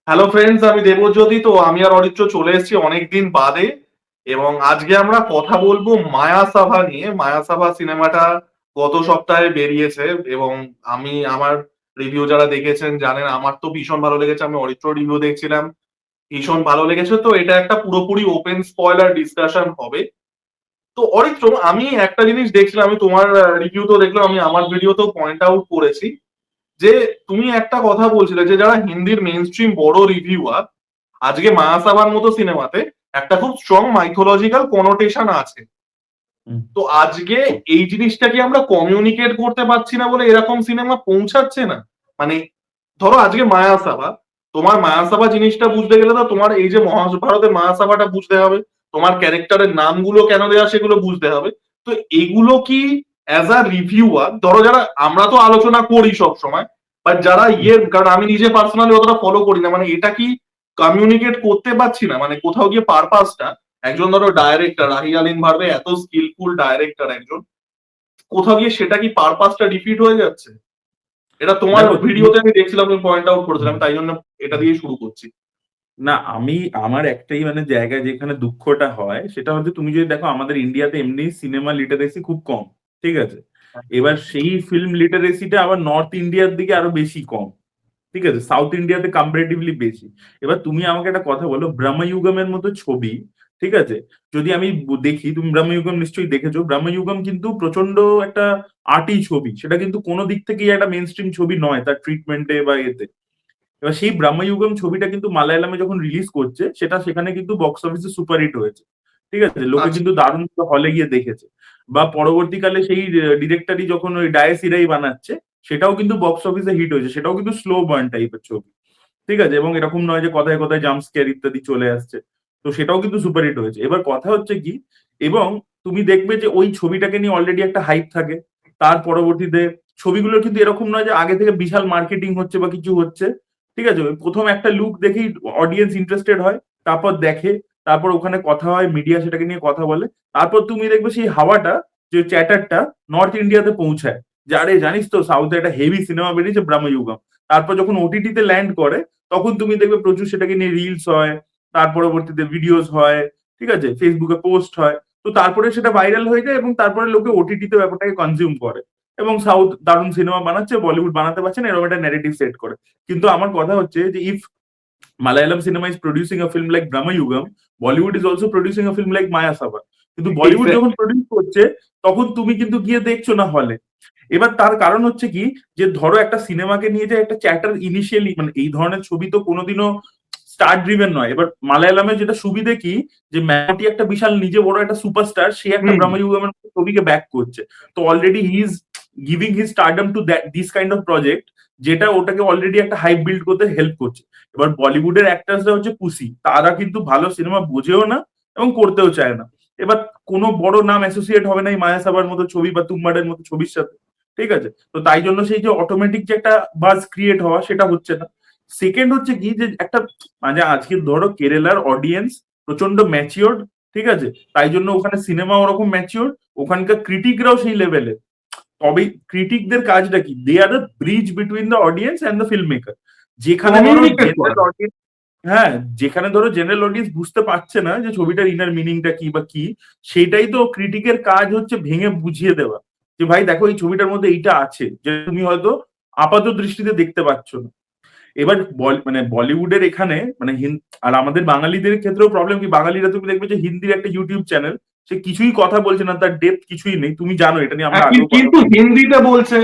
Hello friends, আমি দেবজ্যোতি। তো আমি আর অরিত্র চলে এসেছি অনেকদিন বাদে, এবং আজকে আমরা কথা বলবো মায়াসাভা নিয়ে। মায়াসাভা সিনেমাটা গত সপ্তাহে বেরিয়েছে, এবং আমার রিভিউ যারা দেখেছেন জানেন আমার তো ভীষণ ভালো লেগেছে। আমি অরিত্র রিভিউ দেখছিলাম, ভীষণ ভালো লেগেছে। তো এটা একটা পুরোপুরি ওপেন স্পয়লার ডিসকাশন হবে। তো অরিত্র, আমি একটা জিনিস দেখছিলাম, আমি তোমার রিভিউ তো দেখলাম, আমি আমার ভিডিওতেও পয়েন্ট আউট করেছি যে তুমি একটা কথা বলছিলে যে যারা হিন্দির মেইন স্ট্রিম বড় রিভিউয়ার, আজকে মায়াসাবার মতো সিনেমাতে একটা খুব স্ট্রং মাইথোলজিক্যাল কনোটেশন আছে। হুম। তো আজকে এই জিনিসটা কি আমরা কমিউনিকেট করতে পারছি না বলে এরকম সিনেমা পৌঁছাচ্ছে না? মানে ধরো আজকে মায়াসাভা, তোমার মায়াসাভা জিনিসটা বুঝতে গেলে তো তোমার এই যে মহাভারতের মায়াসাভাটা বুঝতে হবে, তোমার ক্যারেক্টারের নামগুলো কেন দেওয়া সেগুলো বুঝতে হবে। তো এগুলো কি অ্যাজ আ রিভিউয়ার, ধরো যারা আমরা তো আলোচনা করি সব সময়, বাট যারা কারণ আমি নিজে পার্সোনালি অতটা ফলো করি না, মানে এটা কি কমিউনিকেট করতে পারছি না? মানে কোথাও গিয়ে পারপাসটা, একজন ধরো ডাইরেক্টর রাহি আলিন ভার্বে, এত স্কিলফুল ডাইরেক্টর একজন, কোথাও গিয়ে সেটা কি পারপাসটা ডিফিট হয়ে যাচ্ছে? এটা তোমার দেখো তুমি ভিডিওতে আমি দেখছিলাম, তুমি পয়েন্ট আউট করেছিলাম, তাই জন্য এটা দিয়ে শুরু করছি। না, আমার একটাই জায়গা যেখানে দুঃখটা হয় সেটা হচ্ছে, তুমি যদি দেখো আমাদের ইন্ডিয়াতে এমনি সিনেমা লিটারেসি খুব কম। ঠিক আছে, এবার সেই ফিল্ম লিটারেসিটা আবার নর্থ ইন্ডিয়ার দিকে আরো বেশি কম। ঠিক আছে, সাউথ ইন্ডিয়াতে কম্পারেটিভলি বেশি। এবার তুমি আমাকে একটা কথা বলো, ব্রহ্মযুগমের মতো ছবি, ঠিক আছে, যদি আমি দেখি, তুমি ব্রহ্মযুগম নিশ্চয়ই দেখেছো। ব্রহ্মযুগম কিন্তু প্রচন্ড একটা আর্টি ছবি, সেটা কিন্তু কোনো দিক থেকেই একটা মেন স্ট্রিম ছবি নয় তার ট্রিটমেন্টে বা এতে। এবার সেই ব্রহ্মযুগম ছবিটা কিন্তু মালায়ালামে যখন রিলিজ করছে, সেটা সেখানে কিন্তু বক্স অফিসে সুপারহিট হয়েছে। ঠিক আছে, লোকে আচ্ছা। কিন্তু দারুণ হলে গিয়ে দেখেছে। বা পরবর্তীকালে সেই ডিরেক্টরই যখন ওই ডায়েসিরাই বানাচ্ছে, সেটাও কিন্তু বক্স অফিসে হিট হয়েছে। সেটাও কিন্তু স্লো বার্ন টাইপের ছবি। ঠিক আছে, এবং এরকম নয় যে কথায় কথায় জাম্প স্কেয়ার ইত্যাদি চলে আসছে। তো সেটাও কিন্তু সুপারহিট হয়েছে। এবার কথা হচ্ছে কি, এবং তুমি দেখবে যে ওই ছবিটাকে নিয়ে অলরেডি একটা হাইপ থাকে। তার পরবর্তীতে ছবিগুলোর কিন্তু এরকম নয় যে আগে থেকে বিশাল মার্কেটিং হচ্ছে বা কিছু হচ্ছে। ঠিক আছে, ওই প্রথম একটা লুক দেখেই অডিয়েন্স ইন্টারেস্টেড হয়, তারপর দেখে, তারপর ওখানে কথা হয়, মিডিয়া সেটাকে নিয়ে কথা বলে। তারপর তুমি দেখবে সেই হাওয়াটা, যে চ্যাটারটা নর্থ ইন্ডিয়াতে পৌঁছায়, যে আরে জানিস তো সাউথে একটা হেভি সিনেমা বেরিয়েছে ব্রহ্মযুগম। তারপর যখন ওটিটিতে ল্যান্ড করে, তখন তুমি দেখবে প্রচুর সেটাকে নিয়ে রিলস হয়, তার পরবর্তীতে ভিডিওস হয়, ঠিক আছে, ফেসবুকে পোস্ট হয়। তো তারপরে সেটা ভাইরাল হয়ে যায়, এবং তারপরে লোকে ওটিটিতে ব্যাপারটাকে কনজিউম করে। এবং সাউথ দারুণ সিনেমা বানাচ্ছে, বলিউড বানাতে পারছে না, এরকম একটা ন্যারেটিভ সেট করে। কিন্তু আমার কথা হচ্ছে যে if Malayalam cinema is producing a film like Bramayugam, Bollywood is also producing a film like Mayasabha. কিন্তু বলিউড যখন প্রডিউস করছে, তখন তুমি কিন্তু গিয়ে দেখছো না হলে। এবার তার কারণ হচ্ছে কি, যে ধরো একটা সিনেমাকে নিয়ে যে একটা চ্যাটার ইনিশিয়ালি, এই ধরনের ছবি তো কোনোদিনও স্টার ড্রিভেন নয়। এবার মালায়ালামে যেটা সুবিধে কি, যে ম্যাটি একটা বিশাল নিজে বড় একটা সুপারস্টার, সে একটা হুম। ব্রহ্মযুগমের ছবিকে ব্যাক করছে। তো already he is giving his stardom to this kind of project, যেটা ওটাকে অলরেডি একটা হাইপ বিল্ড করতে হেল্প করছে। এবার বলিউডের অ্যাক্টার্সরা হচ্ছে পুসি, তারা কিন্তু ভালো সিনেমা বোঝেও না এবং করতেও চায় না। এবার কোনো বড় নাম অ্যাসোসিয়েট হবে না এই মায়াসাবার মতো ছবি বা তুম্বাডের মতো ছবির সাথে। ঠিক আছে, তো তাই জন্য সেই যে অটোমেটিক যে একটা বাজ ক্রিয়েট হওয়া, সেটা হচ্ছে না। সেকেন্ড হচ্ছে কি, যে একটা আজকে ধরো কেরালার অডিয়েন্স প্রচন্ড ম্যাচিওর্ড। ঠিক আছে, তাই জন্য ওখানে সিনেমা ওরকম ম্যাচিওর, ওখানকার ক্রিটিকরাও সেই লেভেলের। তবে ক্রিটিকদের কাজটা কি, they are the bridge between the audience and the film maker. যেখানে ধরো কমিউনিকেট জেনারেল করা। অডিয়েন্স, হ্যাঁ, যেখানে ধরো জেনারেল অডিয়েন্স বুঝতে পারছে না যে ছবিটার ইনার মিনিংটা কি বা কি, সেটাই তো ক্রিটিকের কাজ হচ্ছে ভেঙে বুঝিয়ে দেওয়া। যে ভাই দেখো, এই ছবিটার মধ্যে এইটা আছে, যে তুমি হয়তো আপাত দৃষ্টিতে দেখতে পাচ্ছ না। এবার বলিউডের এখানে আর আমাদের বাঙালিদের ক্ষেত্রেও প্রবলেম কি, বাঙালিরা তুমি দেখবে যে হিন্দির একটা ইউটিউব চ্যানেল, সে কিছুই কথা বলছে না, তার ডেপথ কিছুই নেই। তুমি জানো, এটা নিয়ে আমরা আগেও কথা কিন্তু হিন্দিতে বলছে,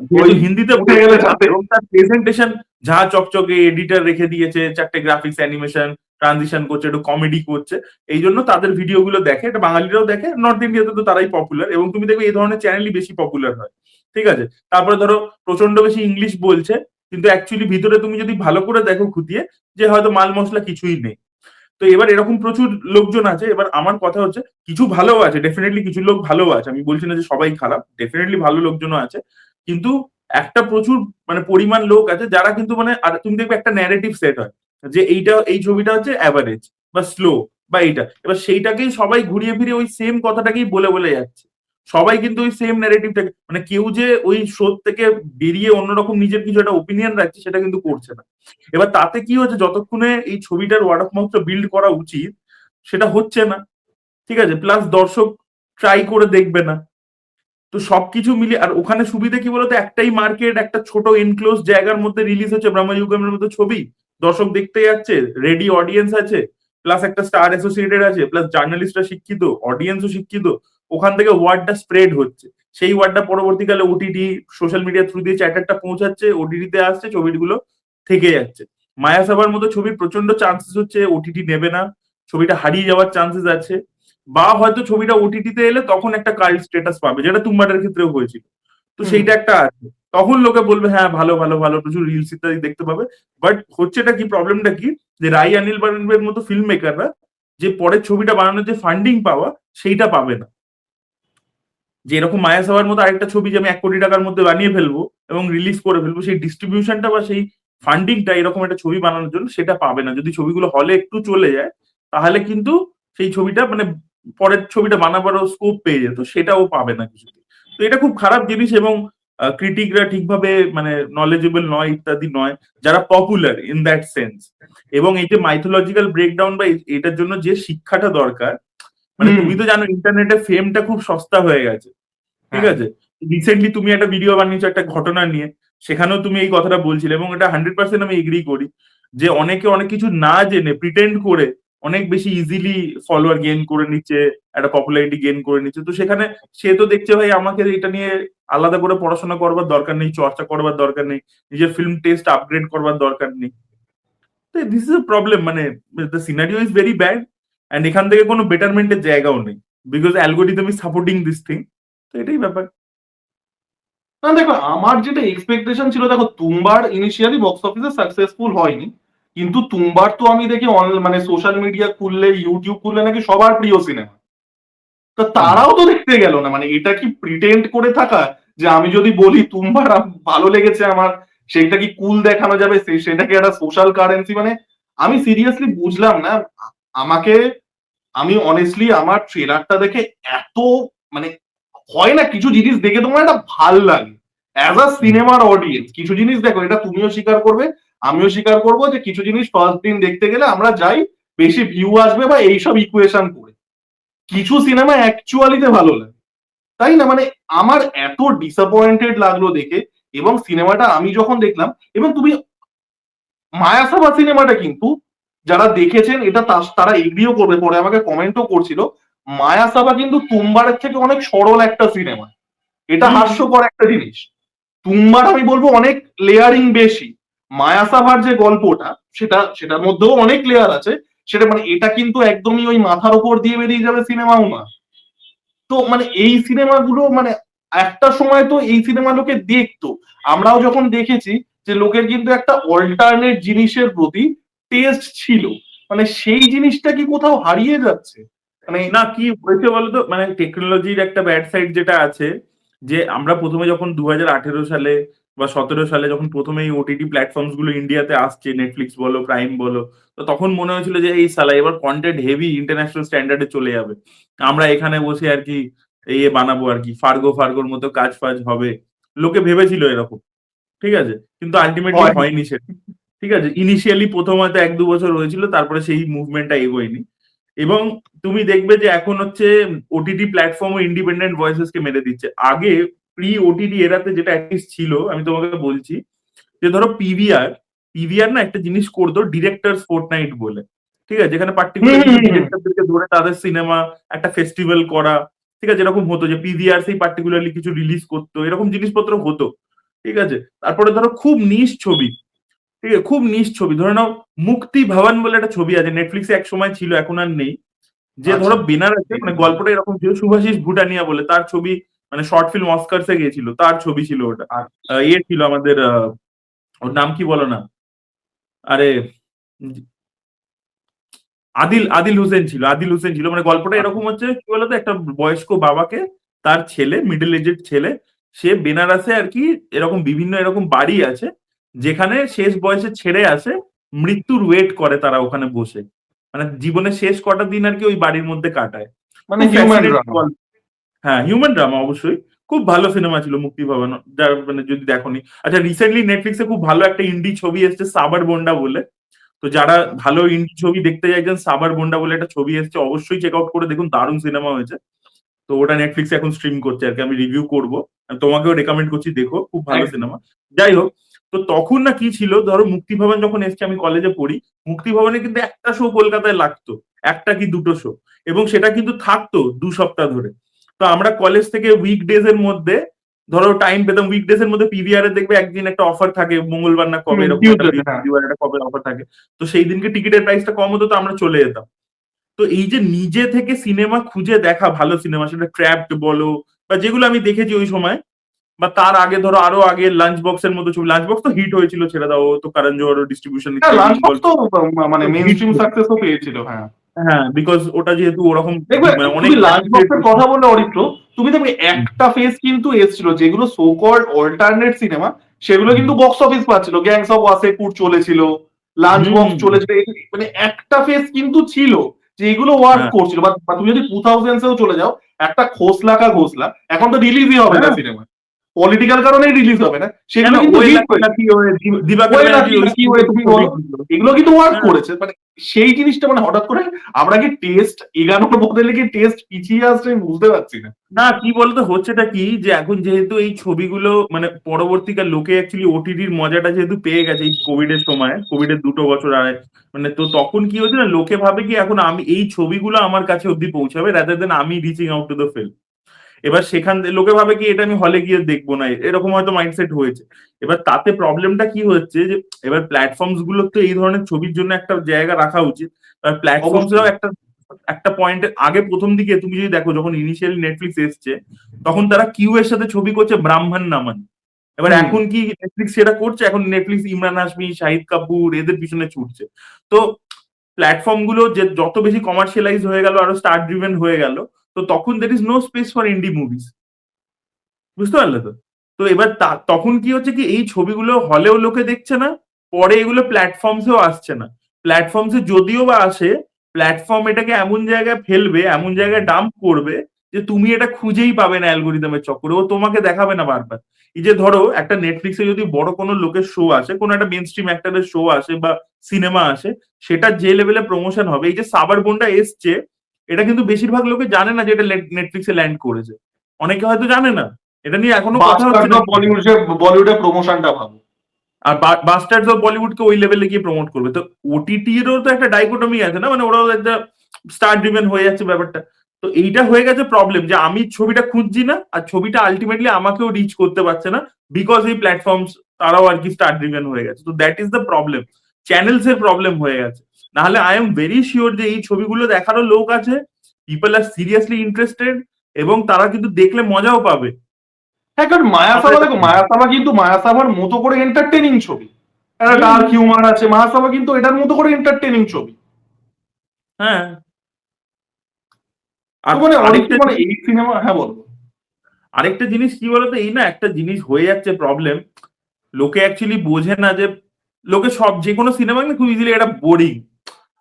ওই যেহেতু হিন্দিতে উঠে বলছে, গেলে যাতে। এবং তার প্রেজেন্টেশন যা চকচকে, এডিটর রেখে দিয়েছে, চারটে গ্রাফিক্স অ্যানিমেশন, ট্রানজিশন করছে, একটু কমেডি করছে, এই জন্য তাদের ভিডিও গুলো দেখে, এটা বাঙালিরাও দেখে। নর্থ ইন্ডিয়াতে তো তারাই পপুলার, এবং তুমি দেখবে এই ধরনের চ্যানেলই বেশি পপুলার হয়। ঠিক আছে, তারপরে ধরো প্রচন্ড বেশি ইংলিশ বলছে, কিন্তু অ্যাকচুয়ালি ভিতরে তুমি যদি ভালো করে দেখো খুঁটিয়ে, যে হয়তো মাল মশলা কিছুই নেই। তো এবার এরকম প্রচুর লোকজন আছে। এবার আমার কথা হচ্ছে, কিছু ভালো আছে, ডেফিনেটলি কিছু লোক ভালো আছে, আমি বলছি না যে সবাই খারাপ, ডেফিনেটলি ভালো লোকজনও আছে। কিন্তু একটা প্রচুর পরিমাণ লোক আছে যারা কিন্তু আর তুমি দেখবে একটা ন্যারেটিভ সেট হয়, যে এই ছবিটা হচ্ছে অ্যাভারেজ বা স্লো বা এইটা। এবার সেইটাকেই সবাই ঘুরিয়ে ফিরিয়ে ওই সেম কথাটাকেই বলে বলে যাচ্ছে। সবাই কিন্তু ওই সেম ন্যারেটিভটাকে, মানে কেউ যে ওই শো থেকে বেরিয়ে অন্যরকম নিজের কিছু একটা ওপিনিয়ন রাখছে সেটা কিন্তু করছে না। এবার তাতে কি হচ্ছে, যতক্ষণে এই ছবিটার ওয়ার্ড অফ মাউথটা বিল্ড করা উচিত সেটা হচ্ছে না, ঠিক আছে, প্লাস দর্শক ট্রাই করে দেখবে না। তো সবকিছু মিলিয়ে, আর ওখানে সুবিধা কি বলতো, একটাই মার্কেট, একটা ছোট এনক্লোজ জায়গার মধ্যে রিলিজ হচ্ছে ব্রহ্মযুগমের মতো ছবি, দর্শক দেখতে যাচ্ছে, রেডি অডিয়েন্স আছে, প্লাস একটা স্টার অ্যাসোসিয়েটেড আছে, প্লাস জার্নালিস্টরা শিক্ষিত, অডিয়েন্সও শিক্ষিত, ওখান থেকে ওয়ার্ডটা স্প্রেড হচ্ছে, সেই ওয়ার্ডটা পরবর্তীকালে ওটিটি সোশ্যাল মিডিয়া থ্রু দিয়ে চ্যাটারটা পৌঁছাচ্ছে, ওটিটিতে আসছে, ছবিগুলো থেকে যাচ্ছে। মায়াসাভার মতো ছবির প্রচন্ড চান্সেস হচ্ছে ওটিটি নেবে না, ছবিটা হারিয়ে যাওয়ার চান্সেস আছে, বা হয়তো ছবিটা ওটিটিতে এলে তখন একটা কাল্ট স্ট্যাটাস পাবে, যেটা তুম্বাডের ক্ষেত্রেও হয়েছিল। তো হুম। সেইটা একটা আছে, তখন লোকে বলবে হ্যাঁ ভালো ভালো ভালো, প্রচুর রিলস ইত্যাদি দেখতে পাবে। বাট হচ্ছেটা কি, প্রবলেমটা কি, যে রাই অনিল বার্নবের মতো ফিল্ম মেকাররা যে পরের ছবিটা বানানোর যে ফান্ডিং পাওয়া সেইটা পাবে না। যে এরকম মায়াসাওয়ার মতো আরেকটা ছবি যে আমি 1 কোটি টাকার মধ্যে বানিয়ে ফেলবো এবং রিলিজ করে ফেলবো, সেই ডিস্ট্রিবিউশনটা বা সেই ফান্ডিংটা এরকম একটা ছবি বানানোর জন্য সেটা পাবে না। যদি ছবিগুলো হলে একটু চলে যায় তাহলে কিন্তু সেই ছবিটা মানে পরের ছবিটা বানাবারও স্কোপ পেয়ে যেত, সেটাও পাবে না কিছু। তো এটা খুব খারাপ জিনিস, এবং ক্রিটিকরা ঠিকভাবে মানে নলেজেবল নয় ইত্যাদি নয়, যারা পপুলার ইন দ্যাট সেন্স। এবং এই যে মাইথোলজিক্যাল ব্রেকডাউন বা এটার জন্য যে শিক্ষাটা দরকার, মানে হুম। তুমি তো জানো ইন্টারনেটে ফেমটা খুব সস্তা হয়ে গেছে, ঠিক হ্যাঁ। আছে। রিসেন্টলি তুমি একটা ভিডিও বানিয়েছো একটা ঘটনা নিয়ে, সেখানেও তুমি এই কথাটা বলছিলে, এবং এটা 100% আমি এগ্রি করি, যে অনেকে অনেক কিছু না জেনে প্রিটেন্ড করে অনেক বেশি ইজিলি ফলোয়ার গেইন করে নিচ্ছে, একটা পপুলারিটি গেইন করে নিচ্ছে। তো সেখানে সে তো দেখছে ভাই আমাকে এটা নিয়ে আলাদা করে পড়াশোনা করবার দরকার নেই, চর্চা করবার দরকার নেই, নিজের ফিল্ম টেস্ট আপগ্রেড করবার দরকার নেই। তো দিস ইজ এ প্রবলেম, মানে the scenario is very bad, and এখান থেকে কোনো বেটারমেন্টের জায়গাও নেই, because algorithm is supporting this thing. তো এটাই ব্যাপার। না দেখো, আমার যেটা এক্সপেকটেশন ছিল, দেখো তুম্বার ইনিশিয়ালি বক্স অফিসে সাকসেসফুল হয়নি, কিন্তু তুম্বার তো আমি দেখি মানে সোশ্যাল মিডিয়া খুললে, ইউটিউব খুললে নাকি সবার প্রিয় সিনেমা। তো হুম। তারাও তো দেখতে গেল না, মানে এটা কি প্রিটেন্ড করে থাকা, যে আমি যদি বলি তুম্বার ভালো লেগেছে আমার, সেটা কি কুল দেখানো যাবে, সেটা কি একটা সোশ্যাল কারেন্সি, মানে আমি সিরিয়াসলি বুঝলাম না। আমাকে, আমি অনেস্টলি আমার ট্রেলারটা দেখে এত, মানে হয় না কিছু জিনিস দেখে তোমার একটা ভাল লাগে অ্যাজ আ হুম। সিনেমার অডিয়েন্স, কিছু জিনিস দেখো, এটা তুমিও স্বীকার করবে, আমিও স্বীকার করবো, যে কিছু জিনিস ফার্স্ট দিন দেখতে গেলে আমরা যাই বেশি ভিউ আসবে বা এইসব ইকুয়েশন করে, কিছু সিনেমা অ্যাকচুয়ালিতে ভালো লাগে, তাই না? মানে আমার এত ডিসঅ্যাপয়েন্টেড লাগলো দেখে, এবং সিনেমাটা আমি যখন দেখলাম, এবং তুমি মায়াসাবা সিনেমাটা কিন্তু যারা দেখেছেন এটা তারা এগ্রিও করবে, পরে আমাকে কমেন্টও করছিল, মায়াসাবা কিন্তু তুম্বারের থেকে অনেক সরল একটা সিনেমা, এটা হুম। হাস্যকর একটা জিনিস। তুম্বার আমি বলবো অনেক লেয়ারিং বেশি, মায়াসাভার যে গল্পটা সেটার মধ্যেও অনেক লেয়ার আছে, সেটা মানে এটা কিন্তু একদমই ওই মাথার উপর দিয়ে বেরিয়ে যাবে সিনেমাও না। তো মানে এই সিনেমাগুলো মানে একটা সময় তো এই সিনেমা লোকে দেখতো, আমরাও যখন দেখেছি, যে লোকের কিন্তু একটা অল্টারনেট জিনিসের প্রতি টেস্ট ছিল, মানে সেই জিনিসটা কি কোথাও হারিয়ে যাচ্ছে? মানে না, কি হয়েছে বলতো, মানে টেকনোলজির একটা ব্যাড সাইড যেটা আছে, যে আমরা প্রথমে যখন 2018 সালে বা 17 সালে যখন প্রথমে এই ওটিটি প্ল্যাটফর্মস গুলো ইন্ডিয়াতে আসছে, নেটফ্লিক্স বলো, প্রাইম বলো, তো তখন মনে হয়েছিল যে এই সালা এবার কন্টেন্ট হেভি ইন্টারন্যাশনাল স্ট্যান্ডার্ডে চলে যাবে, আমরা এখানে বসে আর কি বানাবো আর কি, ফার্গো ফার্গোর মতো কাজ ফাজ হবে, লোকে ভেবেছিল এরকম, ঠিক আছে, কিন্তু আলটিমেটলি হয়। হয়নি সেটা। ঠিক আছে, ইনিশিয়ালি প্রথম হয়তো 1-2 বছর হয়েছিল, তারপরে সেই মুভমেন্টটা এগোয়নি। এবং তুমি দেখবে যে এখন হচ্ছে ওটিটি প্ল্যাটফর্ম ও ইন্ডিপেন্ডেন্ট ভয়েসেস কে মেরে দিচ্ছে। আগে প্রি ওটিটি এরাতে যেটা অ্যাটলিস্ট ছিল, আমি তোমাকে বলছি, যে ধরো পিভিআর না একটা জিনিস করতো, ডিরেক্টরস ফোর্টনাইট বলে, ঠিক আছে, যেখানে হুম, পার্টিকুলার কিছু হুম, হুম। ডিরেক্টরদেরকে ধরে তাদের সিনেমা একটা ফেস্টিভ্যাল করা, ঠিক আছে, এরকম হতো, যে পিভিআর সেই পার্টিকুলারলি কিছু রিলিজ করতো, এরকম জিনিসপত্র হতো, ঠিক আছে। তারপরে ধরো খুব নিশ ছবি, ঠিক আছে, খুব নিশ ছবি, ধরে নাও মুক্তি ভবন বলে একটা ছবি আছে, নেটফ্লিক্সে এক সময় ছিল, এখন আর নেই, যে আচ্ছা। ধরো বেনারসে, মানে গল্পটা এরকম ছিল, শুভাশিস ভুটানিয়া বলে তার ছবি, মানে শর্ট ফিল্ম অস্কারসে গিয়েছিল, তার ছবি ছিল ওটা। ইয়ে ছিল আমাদের ওর নাম কি বলো না, আরে আদিল আদিল হোসেন ছিল, মানে গল্পটা আচ্ছা। এরকম হচ্ছে কি বলতো, একটা বয়স্ক বাবাকে, তার ছেলে, মিডল এজেড ছেলে, সে বেনারসে আর কি এরকম বিভিন্ন এরকম বাড়ি আছে, যেখানে শেষ বয়সে ছেড়ে আসে, মৃত্যুর ওয়েট করে তারা ওখানে বসে, মানে জীবনের শেষ কটা দিন আর কি ওই বাড়ির মধ্যে কাটায়। মানে খুব হিউম্যান ফ্যাসিনেটিং ড্রামা। গল্প। হ্যাঁ, হিউম্যান ড্রামা অবশ্যই। খুব ভালো সিনেমা ছিল মুক্তি ভবন। যার মানে যদি দেখোনি। আচ্ছা রিসেন্টলি নেটফ্লিক্সে খুব ভালো একটা ইন্ডি ছবি এসেছে সাবার বোন্ডা বলে। তো যারা ভালো ইন্ডি ছবি দেখতে চাইছেন সাবার বোন্ডা বলে একটা ছবি এসেছে অবশ্যই চেক আউট করে দেখুন, দারুণ সিনেমা হয়েছে। তো ওটা নেটফ্লিক্সে এখন স্ট্রিম করছে আর কি, আমি রিভিউ করবো, তোমাকেও রেকমেন্ড করছি, দেখো খুব ভালো একদম। সিনেমা। যাই হোক, তো তখন না কি ছিল, ধরো মুক্তি ভবন যখন এসছে, আমি কলেজে পড়ি, মুক্তি ভবনে কিন্তু একটা শো কলকাতায় লাগতো, একটা কি দুটো শো, এবং সেটা কিন্তু থাকতো 2 সপ্তাহ ধরে। তো আমরা কলেজ থেকে উইকডেজ এর মধ্যে ধরো টাইম পেতাম, উইকডেজ এর মধ্যে পিভিআর এ দেখবে একদিন একটা অফার থাকে, মঙ্গলবার না কবে এরকম একটা টিউজডে, হ্যাঁ। বৃহস্পতিবার একটা কবে অফার থাকে। তো সেই দিনকে টিকিটের প্রাইসটা কম হতো, তো আমরা চলে যেতাম। তো এই যে নিজে থেকে সিনেমা খুঁজে দেখা, ভালো সিনেমা, সেটা ট্র্যাপড বলো বা যেগুলো আমি দেখেছি ওই সময়, বা তার আগে ধরো আরো আগে লাঞ্চ বক্সের মতো ছবি, লাঞ্চ বক্স তো হিট হয়েছিল, ছেড়ে দাও, ও তো করণ জোহর ডিস্ট্রিবিউশন হ্যাঁ, নিচ্ছে, লাঞ্চ বক্স ইনভলভ, তো মানে মেন হিট। স্ট্রিম সাকসেসও পেয়েছিল, হ্যাঁ। হ্যাঁ, বিকজ ওটা যেহেতু ওরকম দেখবে, মানে অনেক তুমি লাঞ্চ বক্সের কথা বললে অরিত্র, তুমি দেখবে একটা ফেজ কিন্তু এসেছিল যেগুলো সো কল্ড অল্টারনেট সিনেমা, সেগুলো কিন্তু বক্স অফিস পাচ্ছিল। গ্যাংস অফ ওয়াসেপুর চলেছিল, লাঞ্চ বক্স হুম। চলেছিল, মানে একটা ফেজ কিন্তু ছিল যে এগুলো ওয়ার্ক হ্যাঁ, করছিল। বা তুমি যদি 2000s-এও চলে যাও, একটা খোসলা কা ঘোসলা এখন তো রিলিজই হবে না হ্যাঁ। সিনেমা, পলিটিক্যাল কারণেই রিলিজ হবে না, কেন সেগুলো কিন্তু ওই হিট লাকি হয়েছে। লাকি ওই দিবাকর ওই ব্যানার্জি লাকি ওই লাকি ওয়ে তুমি ছবি বলো, দিল। এগুলো কিন্তু ওয়ার্ক হ্যাঁ। করেছে। মানে সেই জিনিসটা মানে হঠাৎ করে আমরা কি টেস্ট এগানোর বদলে কি টেস্ট পিছিয়ে আসছে আমি বুঝতে পারছি না। না কি বলতো, হচ্ছেটা কি যে এখন যেহেতু এই ছবিগুলো মানে পরবর্তীকাল লোকে অ্যাকচুয়ালি ওটিটির মজাটা যেহেতু পেয়ে গেছে, এই কোভিড এর সময়, কোভিড এর 2 বছর আগে, মানে তো তখন কি হচ্ছে না, লোকে ভাবে কি এখন আমি এই ছবিগুলো আমার কাছে অব্দি পৌঁছাবে, রাদার দেন আমি reaching out to the film. এবার সেখান থেকে লোকে ভাবে কি এটা আমি হলে গিয়ে দেখবো না, এরকম হয়তো মাইন্ডসেট হয়েছে। এবার তাতে প্রবলেমটা কি হচ্ছে যে এবার প্ল্যাটফর্মস গুলো তো এই ধরনের ছবির জন্য একটা জায়গা রাখা উচিত। এবার অবশ্যই। প্ল্যাটফর্মসরাও একটা একটা পয়েন্টের আগে, প্রথম দিকে তুমি যদি দেখো যখন ইনিশিয়ালি নেটফ্লিক্স এসছে, তখন তারা কিউ এর সাথে ছবি করছে ব্রাহ্মণ নামান। এবার হুম। এখন কি নেটফ্লিক্স সেটা করছে, এখন নেটফ্লিক্স ইমরান হাশমি, শাহিদ কাপুর এদের পিছনে ছুটছে। তো প্ল্যাটফর্ম গুলো যে যত বেশি কমার্শিয়ালাইজ হয়ে গেল, আরো স্টার ড্রিভেন হয়ে গেল, তো তখন there is no space for indie movies. বুঝতে পারলে তো? তো এবার তখন কি হচ্ছে কি, এই ছবিগুলো হলেও লোকে দেখছে না, পরে এগুলো প্ল্যাটফর্মসেও আসছে না। প্ল্যাটফর্মসে যদিও বা আসে, প্ল্যাটফর্ম এটাকে এমন জায়গায় ফেলবে, এমন জায়গায় ডাম্প করবে যে তুমি এটা খুঁজেই পাবে না অ্যালগোরিদমের চক্করে, ও তোমাকে দেখাবে না বারবার। এই যে ধরো একটা নেটফ্লিক্সে যদি বড় কোনো লোকের শো আসে, কোনো একটা মেন স্ট্রিম অ্যাক্টরের শো আসে বা সিনেমা আসে, সেটা যে লেভেলে প্রমোশন হবে, এই যে সাবার বোনটা এসছে, এটা কিন্তু বেশিরভাগ লোকে জানে না যে এটা নেটফ্লিক্সে ল্যান্ড করেছে। অনেকে হয়তো জানে না, এটা নিয়ে এখনো কথা হচ্ছে বাস্টার্ড না। অফ বলিউডের প্রমোশনটা ভাবো। আর বাস্টার্ডস অফ বলিউডকে ওই লেভেলে গিয়ে প্রমোট করবে, তো ওটিটিরও তো একটা ডাইকোটমি আছে না, মানে ওরাও একটা স্টার ড্রিভেন হয়ে যাচ্ছে ব্যাপারটা। তো এইটা হয়ে গেছে প্রবলেম, যে আমি ছবিটা খুঁজছি না, আর ছবিটা আলটিমেটলি আমাকেও রিচ করতে পারছে না, বিকজ এই প্ল্যাটফর্মস তারাও আর কি স্টার ড্রিভেন হয়ে গেছে। তো that is the problem, channels এর প্রবলেম হয়ে গেছে। নাহলে আই এম ভেরি শিওর যে এই ছবিগুলো দেখারও লোক আছে, পিপল আর সিরিয়াসলি ইন্টারেস্টেড, এবং তারা কিন্তু দেখলে মজাও পাবে। হ্যাঁ, কারণ আমার মায়াসাবা, এটা দেখো মনে হয়। মায়াসাবা কিন্তু মায়াসাবার মতো করে এন্টারটেনিং ছবি, একটা হুম। ডার্ক হিউমার আছে, মায়াসাবা কিন্তু এটার মতো করে এন্টারটেনিং ছবি। হ্যাঁ। তো আর মানে অরিত্র আরেকটা মানে এই সিনেমা, হ্যাঁ বলবো। আরেকটা জিনিস কি বলতো, এই না একটা জিনিস হয়ে যাচ্ছে প্রবলেম, লোকে অ্যাকচুয়ালি বোঝে না যে লোকে সব যে কোনো সিনেমা না খুব ইজিলি এটা বোরিং।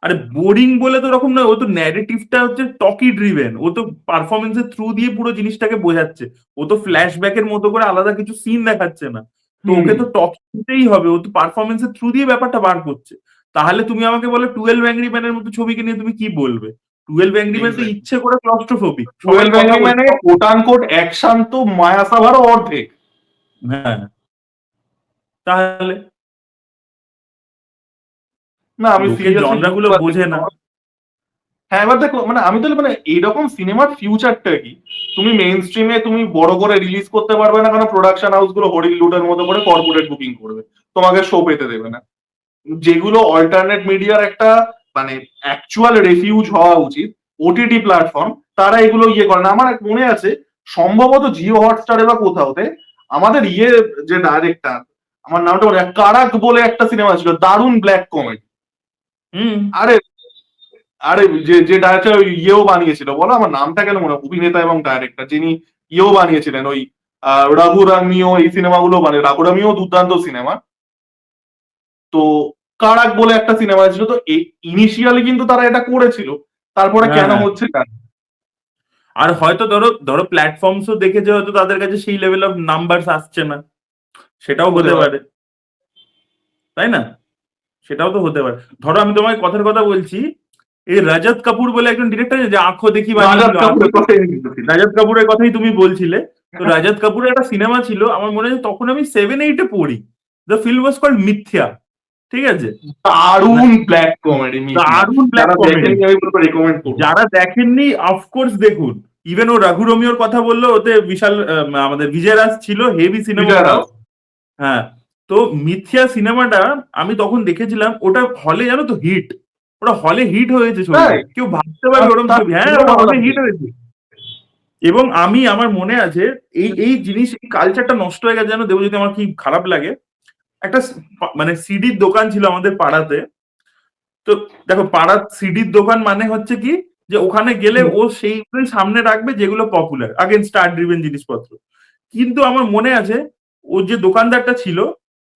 আরে বোরিং বলে তো ওরকম নয়, ও তো ন্যারেটিভটা হচ্ছে টকি ড্রিভেন, ও তো পারফরমেন্সের থ্রু দিয়ে পুরো জিনিসটাকে বোঝাচ্ছে, ও তো ফ্ল্যাশব্যাকের মতো করে আলাদা কিছু সিন দেখাচ্ছে না। তো হুম। ওকে তো টকি দিতেই হবে, ও তো পারফরমেন্সের থ্রু দিয়ে ব্যাপারটা বার করছে। তাহলে তুমি আমাকে বলো 12 অ্যাংরি ম্যানের মতো ছবিকে নিয়ে তুমি কি বলবে? 12 অ্যাংরি ম্যান তো ইচ্ছে করে ক্লস্ট্রোফোবিক, সবাই 12 কথা অ্যাংরি বলছে। ম্যানে কোট আনকোট অ্যাকশন তো মায়াসাভারও অর্ধেক। হ্যাঁ, তাহলে না, আমি লোকে সিরিয়াসলি জনরা বুঝতে গুলো পারছি বোঝে না। না। হ্যাঁ, এবার দেখো মানে আমি তাহলে মানে এইরকম সিনেমার ফিউচারটা কি? তুমি মেইন স্ট্রিমে তুমি বড় করে রিলিজ করতে পারবে না, কারণ প্রোডাকশন হাউস গুলো হরিলুটের মতো করে কর্পোরেট বুকিং করবে, তোমাকে শো পেতে দেবে না। যেগুলো অল্টারনেট মিডিয়ার একটা মানে অ্যাকচুয়াল রেফিউজ হওয়া উচিত, ওটিটি প্ল্যাটফর্ম, তারা এগুলো ইয়ে করে না। আমার এক মনে আছে সম্ভবত জিও হটস্টারে বা কোথাওতে আমাদের যে ডাইরেক্টর, আমার নামটা মনে হয়, কারাক বলে একটা সিনেমা ছিল, দারুণ ব্ল্যাক কমেডি। হুম। আরে আরে যে যে ডাইরেক্টর ইয়েও বানিয়েছিল, বলো আমার নামটা কেন মনে হয়, অভিনেতা এবং ডাইরেক্টর যিনি ইয়েও বানিয়েছিলেন ওই রাঘুরামিও, এই সিনেমাগুলো মানে রাঘুরামিও দুর্দান্ত সিনেমা। তো কারাক বলে একটা সিনেমা ছিল, তো ইনিশিয়ালি কিন্তু তারা এটা করেছিল, তারপরে কেন হ্যাঁ, হচ্ছে জানি না। আর হয়তো ধরো ধরো প্ল্যাটফর্মসও দেখেছে, হয়তো তাদের কাছে সেই লেভেল অফ নাম্বারস আসছে না, সেটাও হতে পারে, তাই না? সেটাও তো হতে পারে। ধরো আমি তোমাকে কথার কথা বলছি, এই রজত কাপুর বলে একজন ডিরেক্টর যে আঁখো দেখি রাজাত বানিয়েছিল, কাপুরের কথাই আমি বলছিলাম। রজত কাপুরের কথাই তুমি বলছিলে। তো রজত কাপুরের একটা সিনেমা ছিল, আমার মনে হয় তখন আমি 7-8 পড়ি। দ্য ফিল্ম ওয়াজ কল্ড মিথ্যা, ঠিক আছে? দারুণ ব্ল্যাক কমেডি মিথিয়া। দারুণ ব্ল্যাক যারা কমেডি। দেখেনি আমি বলবো রেকমেন্ড করবো। যারা দেখেননি অফকোর্স দেখুন। ইভেন ও রঘু রোমিওর কথা বললো, ওতে বিশাল আমাদের বিজয় রাজ ছিল, হেভি সিনেমা বিজয় ওটাও। রাজ। হ্যাঁ, তো মিথ্যা সিনেমাটা আমি তখন দেখেছিলাম, ওটা হলে জানো তো হিট, ওটা হলে হিট হয়েছে ছবিটা, তাই কেউ ভাবতে পারবে ওরকম তার ছবি? হ্যাঁ, খুবই ওটা ভালো হলে লাগছে। হিট হয়েছে। এবং আমার মনে আছে এই এই জিনিস, এই কালচারটা নষ্ট হয়ে গেছে জানো দেবজ্যোতি, আমার কি খারাপ লাগে। একটা মানে সিডির দোকান ছিল আমাদের পাড়াতে। তো দেখো, পাড়ার সিডির দোকান মানে হচ্ছে কি, যে ওখানে গেলে ও সেইগুলোই সামনে রাখবে যেগুলো পপুলার, আগেন স্টার ড্রিভেন জিনিসপত্র। কিন্তু আমার মনে আছে, ও যে দোকানদারটা ছিল,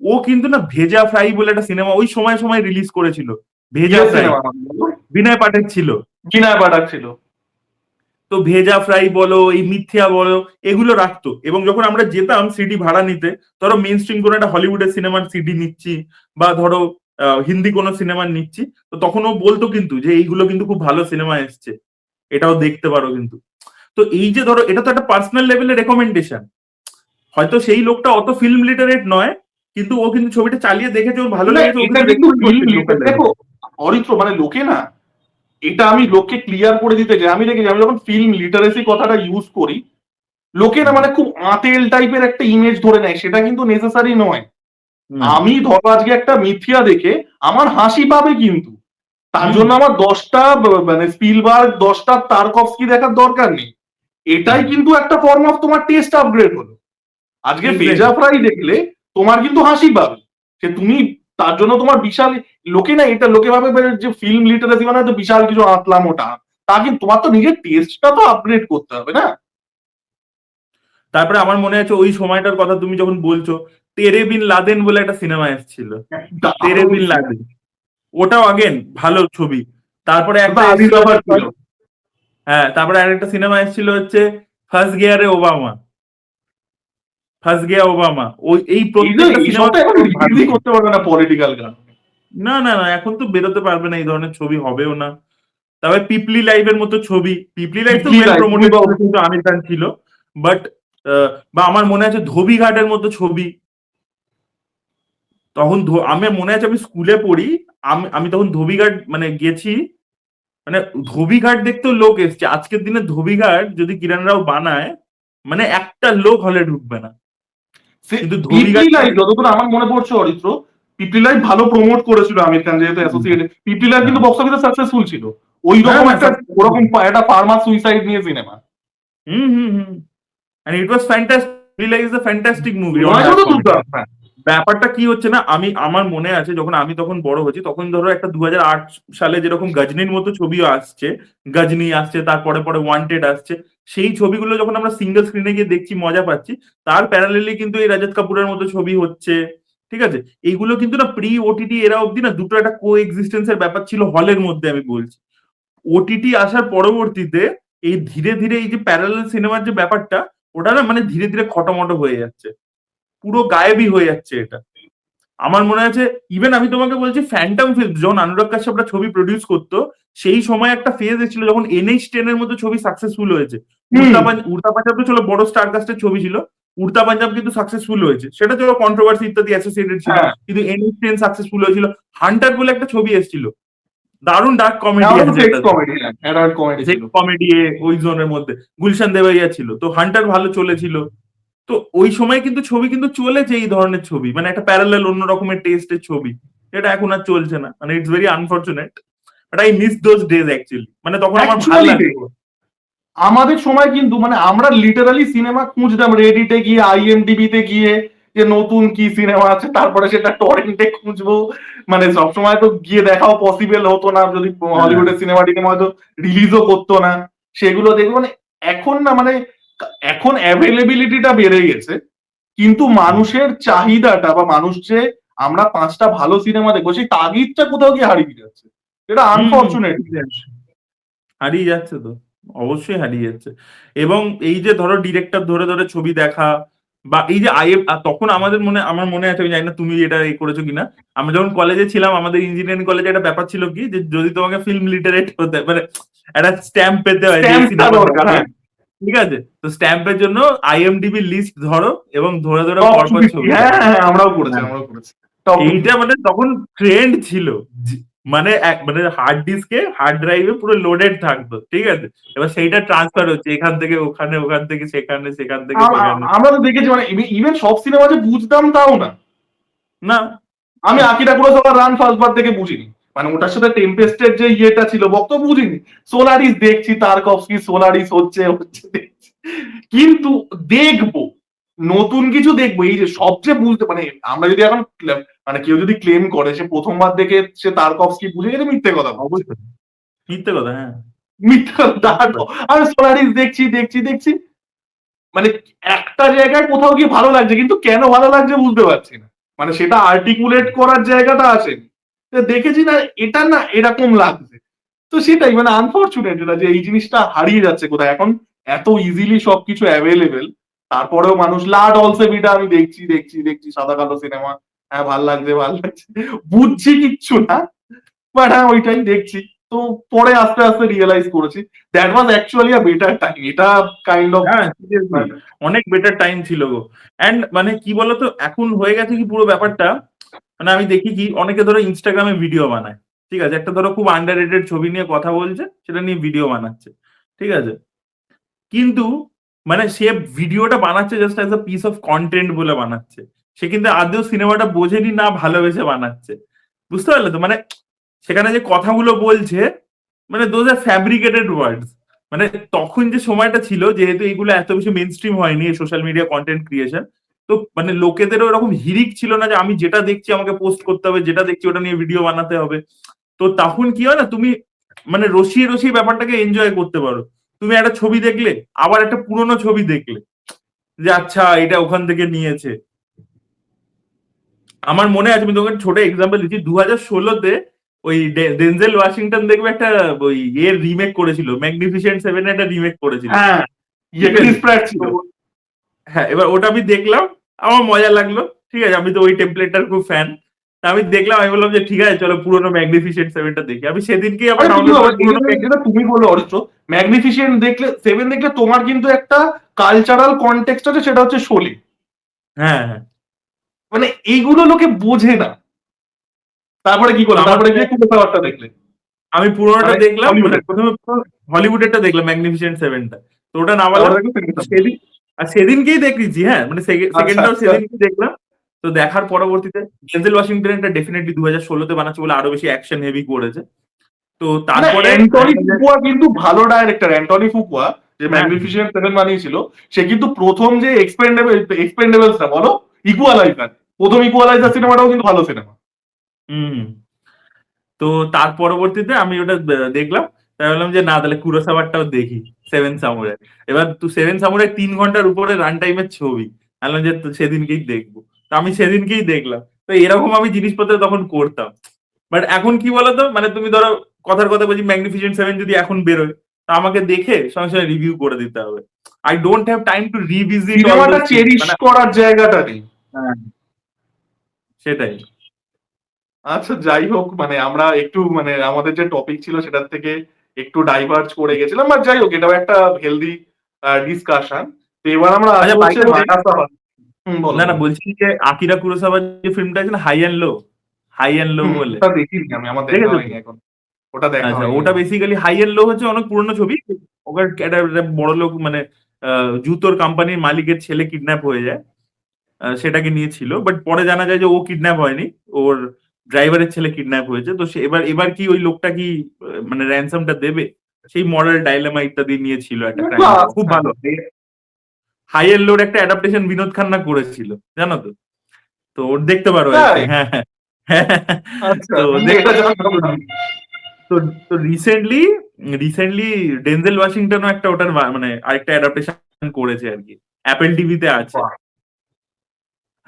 ও কিন্তু না ভেজা ফ্রাই বলে একটা সিনেমা ওই সময় সময় রিলিজ করেছিল, ভেজা ইয়ে ফ্রাই, সিনেমা বিনয় পাঠক ছিল। বিনয় পাঠক ছিল। তো ভেজা ফ্রাই বলো, এই মিথ্যা বলো, এগুলো রাখতো। এবং যখন আমরা যেতাম সিডি ভাড়া নিতে, ধরো মেন স্ট্রিম কোনো একটা হলিউডের সিনেমার সিডি নিচ্ছি, বা ধরো হিন্দি কোনো সিনেমার নিচ্ছি, তো তখন ও বলতো কিন্তু যে এইগুলো কিন্তু খুব ভালো সিনেমা এসছে, এটাও দেখতে পারো কিন্তু। তো এই যে ধরো, এটা তো একটা পার্সোনাল লেভেলের রেকমেন্ডেশন। হয়তো সেই লোকটা অত ফিল্ম লিটারেট নয়, কিন্তু ও কিন্তু ছবিটা চালিয়ে দেখেছে, ওর ভালো না লেগেছে, ওকে এটা দেখো রিকমেন্ড করছে লোকাল লেভেলে। দেখো অরিত্র, মানে লোকে না, এটা আমি লোককে ক্লিয়ার করে দিতে চাই। আমি দেখেছি, আমি যখন ফিল্ম লিটারেসি কথাটা ইউজ করি, লোকে না মানে খুব আঁতেল টাইপের একটা ইমেজ ধরে নেয়, সেটা কিন্তু নেসেসারি নয়। আমি ধরো আজকে একটা মিথিয়া দেখে আমার হাসি পাবে, কিন্তু তার জন্য আমার 10টা মানে স্পিলবার্গ, 10টা তারকফস্কি দেখার দরকার নেই। এটাই কিন্তু একটা ফর্ম অফ তোমার টেস্ট আপগ্রেড হলো। আজকে ভেজা ফ্রাই দেখলে তোমার কিন্তু হাসি পাবে, সে তুমি তার জন্য তোমার বিশাল, লোকে না এটা লোকে ভাবে যে ফিল্ম লিটারেসি মানে তো বিশাল কিছু আঁতলাম ওটা, তা কিন্তু তোমার তো নিজের টেস্টটা তো আপগ্রেড করতে হবে না। তারপরে আমার মনে আছে ওই সময়টার কথা তুমি যখন বলছো, তেরে বিন লাদেন বলে একটা সিনেমা এসেছিল, তেরে দারুণ বিন cinema। লাদেন, ওটাও আগেন ভালো ছবি। তারপরে ওটা একটা আদি এসেছিল, ব্যাপার ছিল। হ্যাঁ, তারপরে আরেকটা সিনেমা এসেছিল হচ্ছে ফার্স্ট গিয়ারে ওবামা, ফার্স্ট গিয়া ওবামা। ওই এই এই যে প্রত্যেকটা এইসব সিনেমা তো এখন ভালো রিলিজই ছিল। করতে পারবে না পলিটিক্যাল গান। না না না, এখন তো বেরোতে পারবে না, এই ধরনের ছবি হবেও না। তবে পিপলি লাইভের মতো ছবি, পিপলি লাইভ তো পিপলি ওয়েল লাইফ তুমি প্রমোটেড তো ছিল, কিন্তু আমির খান ছিল। বাট বা আমার মনে আছে ধোবিঘাটের মতো ছবি, তখন আমি মনে আছে আমি স্কুলে পড়ি, আমি আমি তখন ধোবিঘাট মানে গেছি, মানে ধোবিঘাট দেখতেও লোক এসছে। আজকের দিনে ধোবিঘাট যদি কিরণ রাও বানায়, মানে একটা লোক হলে ঢুকবে না, কিন্তু পিপলি ধোবিঘাট লাইফ যতদূর আমার মনে পড়ছে অরিত্র, পিপলি লাইফ ভালো প্রমোট করেছিল আমির খান যেহেতু অ্যাসোসিয়েটেড। পিপলি লাইফ কিন্তু বক্স অফিসে সাকসেসফুল ছিল। ওই হ্যাঁ রকম হ্যাঁ, একটা ওরকম একটা ফার্মার সুইসাইড নিয়ে cinema. Hmm hmm hmm, and it was fantastic. Really is a fantastic movie on সিনেমাটা dark তো comedy. দুর্দান্ত। হ্যাঁ। ব্যাপারটা কি হচ্ছে না, আমার মনে আছে যখন আমি তখন বড় হচ্ছি, তখন ধরো একটা 2008 সালে যেরকম গজনির মতো ছবিও আসছে, গজনি আসছে, তারপরে পরে ওয়ান্টেড আসছে, সেই ছবিগুলো যখন আমরা সিঙ্গেল স্ক্রিনে গিয়ে দেখছি, মজা পাচ্ছি, তার প্যারালেলি কিন্তু এই রজত কাপুরের মতো ছবি হচ্ছে, ঠিক আছে? এইগুলো কিন্তু না প্রি ওটিটি এরা অব্দি না দুটো একটা কো এক্সিস্টেন্সের ব্যাপার ছিল হলের মধ্যে, আমি বলছি। ওটিটি আসার পরবর্তীতে এই ধীরে ধীরে এই যে প্যারালাল সিনেমার যে ব্যাপারটা, ওটা না মানে ধীরে ধীরে খটোমটো হয়ে যাচ্ছে, পুরো গায়েবই হয়ে যাচ্ছে এটা। আমার মনে আছে, ইভেন আমি তোমাকে বলছি ফ্যান্টম ফিল্ম যখন অনুরাগ কাশ্যপরা ছবি প্রডিউস করতো, সেই সময় একটা ফেজ এসেছিল যখন NH10 এর মতো ছবি সাকসেসফুল হয়েছে। উড়তা পাঞ্জাব তো চলো বড় স্টার কাস্টের ছবি ছিল, উড়তা পাঞ্জাব কিন্তু সাকসেসফুল হয়েছে, সেটা চলো কন্ট্রোভার্সি ইত্যাদি অ্যাসোসিয়েটেড ছিল, হ্যাঁ, কিন্তু NH10 সাকসেসফুল হয়েছিল। হান্টার বলে একটা ছবি এসেছিল, দারুণ ডার্ক কমেডি আমারও আছে সেক্স এটা, কমেডি, অ্যাডাল্ট কমেডি ছিল। সেক্স কমেডি ওই জোনের মধ্যে, গুলশান দেবাইয়া ছিল, তো হান্টার ভালো চলেছিল। তো ওই সময় কিন্তু ছবি কিন্তু চলেছে এই ধরনের ছবি, মানে একটা প্যারালাল অন্য রকমের টেস্টের ছবি, এটা এখন আর চলছে না, মানে it's very unfortunate, but I miss those days actually, মানে তখন আমার ভাল অ্যাকচুয়ালি লাগতো। আমাদের সময় কিন্তু মানে আমরা লিটারালি সিনেমা খুঁজতাম রেডিটে গিয়ে, IMDb তে গিয়ে, যে নতুন কি সিনেমা আছে, তারপরে সেটা টরেন্টে খুঁজবো। মানে সবসময় তো গিয়ে দেখাও পসিবল হতো না, যদি হ্যাঁ, হলিউডের সিনেমাটিকে হয়তো রিলিজও করতো না। সেগুলো দেখবো মানে এখন না মানে এখন অ্যাভেলেবিলিটিটা বেড়ে গেছে, কিন্তু মানুষের চাহিদাটা বা মানুষ যে আমরা 5টা ভালো সিনেমা দেখবো সেই তাগিদটা কোথাও গিয়ে হারিয়ে যাচ্ছে। এটা হুম হুম, আনফরচুনেট। হারিয়ে যাচ্ছে তো। অবশ্যই হারিয়ে যাচ্ছে। এবং এই যে ধরো ডিরেক্টর ধরে ধরে ছবি দেখা, বা এই যে তখন আমার মনে আছে, আমি জানি না তুমি এটা করেছো কিনা, আমরা যখন কলেজে ছিলাম, আমাদের ইঞ্জিনিয়ারিং কলেজে একটা ব্যাপার ছিল কি, যে যদি তোমাকে ফিল্ম লিটারেট হতে মানে একটা স্ট্যাম্প পেতে হয় যে স্ট্যাম্পটা সিনেমা দরকার, দেখে, হ্যাঁ। ঠিক আছে, তো স্ট্যাম্পের জন্য আইএমডিবি লিস্ট ধরো এবং ধরে ধরে টপ টু পরপর 50, ছবি হ্যাঁ দেখা। হ্যাঁ, আমরাও করেছি টপ টু এইটা 50। মানে তখন ট্রেন্ড ছিল, মানে মানে হার্ড ডিস্কে, হার্ড ড্রাইভে পুরো লোডেড থাকতো, ঠিক আছে, এবার সেইটা ট্রান্সফার হচ্ছে এখান থেকে ওখানে, ওখান থেকে সেখানে, সেখান থেকে সেখানে। আমরা তো দেখেছি, মানে ইভেন সব সিনেমা যে বুঝতাম তাও না। না। আমি আকিরা কুরোসাওয়ার রান ফার্স্ট বার থেকে বুঝিনি, মানে ওটার সাথে টেম্পেস্টের যে ইয়েটা ছিল বক্তব্য বুঝিনি। সোলারিস দেখছি, তারকভস্কি সোলারিস হচ্ছে হচ্ছে দেখছি, কিন্তু দেখবো নতুন কিছু দেখবো, এই যে সবচেয়ে বুঝতে মানে আমরা যদি এখন মানে কেউ যদি ক্লেম করে সে প্রথমবার দেখে সে তারকভস্কি বুঝে গেছে, মিথ্যে কথা বলছে। অবশ্যই মিথ্যে কথা, হ্যাঁ। মিথ্যে কথা। আমি সোলারিস দেখছি দেখছি দেখছি, মানে একটা জায়গায় কোথাও গিয়ে ভালো লাগছে, কিন্তু কেন ভালো লাগছে বুঝতে পারছি না, মানে সেটা আর্টিকুলেট করার জায়গাটা আসেনি। দেখেছি না এটা না এরকম লাগছে। তো সেটাই মানে আনফরচুনেট এটা, যে এই জিনিসটা হারিয়ে যাচ্ছে কোথায় এখন। এত ইজিলি সবকিছু অ্যাভেলেবেল, তারপরেও মানুষ লা ডলসে ভিটা আমি দেখছি দেখছি দেখছি, সাদা কালো সিনেমা, হ্যাঁ ভাল লাগছে ভাল লাগছে, বুঝছি কিচ্ছু না, বাট হ্যাঁ ওইটাই দেখছি। তো পরে আস্তে আস্তে রিয়েলাইজ করেছি that was actually a better time, এটা কাইন্ড অফ। হ্যাঁ, সিরিয়াসলি অনেক বেটার টাইম ছিল গো। এন্ড মানে কি বলতো, এখন হয়ে গেছে কি পুরো ব্যাপারটা, মানে আমি দেখি কি অনেকে ধরো ইনস্টাগ্রামে ভিডিও বানায়, ঠিক আছে, একটা ধরো খুব আন্ডাররেটেড ছবি নিয়ে কথা বলছে, সেটা নিয়ে ভিডিও বানাচ্ছে, ঠিক আছে, কিন্তু মানে সে ভিডিওটা বানাচ্ছে just as a piece of content বলে বানাচ্ছে, সে কিন্তু আদৌ সিনেমাটা বোঝেনি না ভালোবেসে বানাচ্ছে, বুঝতে পারলে তো, মানে সেখানে যে কথাগুলো বলছে, মানে দোজ আর ফ্যাব্রিকেটেড ওয়ার্ডস। মানে তখন যে সময়টা ছিল, যেহেতু এইগুলো এত বেশি মেন স্ট্রিম হয়নি সোশ্যাল মিডিয়া কন্টেন্ট ক্রিয়েশন, তো মানে লোকেদেরও এরকম হিরিক ছিল না যে আমি যেটা দেখছি আমাকে পোস্ট করতে হবে, যেটা দেখছি ওটা নিয়ে ভিডিও বানাতে হবে। তো তখন কি হয় না, তুমি মানে রসিয়ে রসিয়ে ব্যাপারটাকে এনজয় করতে পারো। তুমি একটা ছবি দেখলে, আবার একটা পুরোনো ছবি দেখলে, যে আচ্ছা এটা ওখান থেকে নিয়েছে। আমার মনে আছে, আমি তোমাকে ছোট এক্সাম্পল দিচ্ছি, 2016-তে ওই ডেনজেল ওয়াশিংটন দেখবে একটা ওই এর রিমেক করেছিল, ম্যাগনিফিসেন্ট সেভেন একটা রিমেক করেছিল, হ্যাঁ, ইয়ে ঠিক আছে, ক্রিস প্র্যাট ছিল। তো হ্যাঁ, এবার ওটা আমি দেখলাম, আমার মজা লাগলো, ঠিক আছে, আমি তো ওই টেমপ্লেটটার খুব ফ্যান। আমি দেখলাম, আমি বললাম যে ঠিক আছে চলো পুরোনো ম্যাগনিফিসেন্ট সেভেনটা দেখি, আমি সেদিনকেই আবার আরে তুমি ডাউনলোড করে এই পুরোনো যেটা তুমি বললে অরিত্র, ম্যাগনিফিসেন্ট দেখলে, সেভেন দেখলে তোমার কিন্তু একটা কালচারাল কনটেক্সট আছে, সেটা হচ্ছে শোলে। হ্যাঁ হ্যাঁ। মানে এইগুলো লোকে বোঝে না। তারপরে কি তো করলে, আমার তারপরে মনে গিয়ে কুলো খাবারটা দেখলে, আমি পুরোনোটা মানে দেখলাম, মানে হলিউডের। প্রথমে হলিউডেরটা দেখলাম ম্যাগনিফিসেন্ট সেভেনটা, তো ওটা নামালাম, তারপরে দেখো সিনেমা। সেদিন আর সেদিনকেই দেখেছি, হ্যাঁ, মানে আচ্ছা সেকেন্ডটাও আচ্ছা। সেদিনকেই দেখলাম। তো দেখার পরবর্তীতে ডেনজেল ওয়াশিংটনটা ডেফিনেটলি 2016-তে বানাচ্ছে বলে আরো বেশি অ্যাকশন হেভি করেছে। তো না, তারপরে অ্যান্টনি ফুকুয়া কিন্তু ভালো ডাইরেক্টর। অ্যান্টনি ফুকুয়া যে হ্যাঁ। ম্যাগনিফিসেন্ট সেভেন বানিয়েছিল, সে কিন্তু প্রথম যে এক্সপেন্ডেবলস না বলো, ইকুয়ালাইজার, প্রথম ইকুয়ালাইজার সিনেমাটাও কিন্তু ভালো সিনেমা। হুম। তো তার পরবর্তীতে আমি ওটা দেখলাম, তাই বললাম যে না তাহলে কুরোসাওয়ারটাও দেখি, সেভেন সামুরাই। এবার সেভেন সামুরাই 3 ঘন্টার উপরে রান টাইমের ছবি, আমি বললাম যে সেদিনকেই দেখবো, তো আমি সেদিনকেই দেখলাম। তো এরকম আমি জিনিসপত্র তখন করতাম। বাট এখন কি বলতো, মানে তুমি ধরো কথার কথা বলছি, ম্যাগনিফিসেন্ট সেভেন যদি এখন বেরোয়, তা আমাকে দেখে সঙ্গে সঙ্গে রিভিউ করে দিতে হবে। I don't have time to revisit all সিনেমাটা দোজ থিংস, চেরিশ মানে করার জায়গাটা নেই। হ্যাঁ, সেটাই। আচ্ছা যাই হোক, মানে আমরা একটু মানে আমাদের যে টপিক ছিল সেটার থেকে একটু ডাইভার্জ করে গেছিলাম, আর যাই হোক এটাও একটা হেলদি ডিসকাশন। তো এবার আমরা আচ্ছা, আসবো বাই হচ্ছে দ্য ওয়ে, মায়াসাবা। বলো না না বলো। বলছি যে আকিরা কুরোসাওয়ার যে ফিল্মটা আছে না, high and low, high and low বলে, ওটা দেখিনি আমি, আমার দেখা দেখেছো তো? হয়নি এখন। ওটা দেখা আচ্ছা, হয়নি ওটা আমার। বেসিক্যালি হাই অ্যান্ড লো হচ্ছে অনেক পুরনো ছবি। ওখানে একটা বড় লোক, মানে জুতোর কোম্পানির মালিকের ছেলে কিডন্যাপ হয়ে যায়, সেটাকে নিয়ে ছিল, বাট পরে জানা যায় যে ও কিডন্যাপ হয়নি, ওর ড্রাইভারের ছেলে কিডন্যাপ হয়েছে। তো সে এবার এবার কি ওই লোকটা কি মানে র্যানসামটা দেবে, সেই মরাল ডাইলেমা ইত্যাদি নিয়ে ছিল একটা ক্রাইম ড্রামা, খুব আচ্ছা ভালো। হাই অ্যান্ড লোর একটা অ্যাডাপ্টেশন বিনোদ খান্না করেছিল, জানো তো? তো ওর দেখতে পারো আর কি, তাই। হ্যাঁ হ্যাঁ হ্যাঁ, আচ্ছা, তো মানে দেখতে এটা পারো। জানতাম না। তো তো রিসেন্টলি রিসেন্টলি ডেনজেল ওয়াশিংটনও একটা ওটার মানে আরেকটা অ্যাডাপ্টেশন করেছে আর কি, অ্যাপেল টিভিতে আছে। বাহ,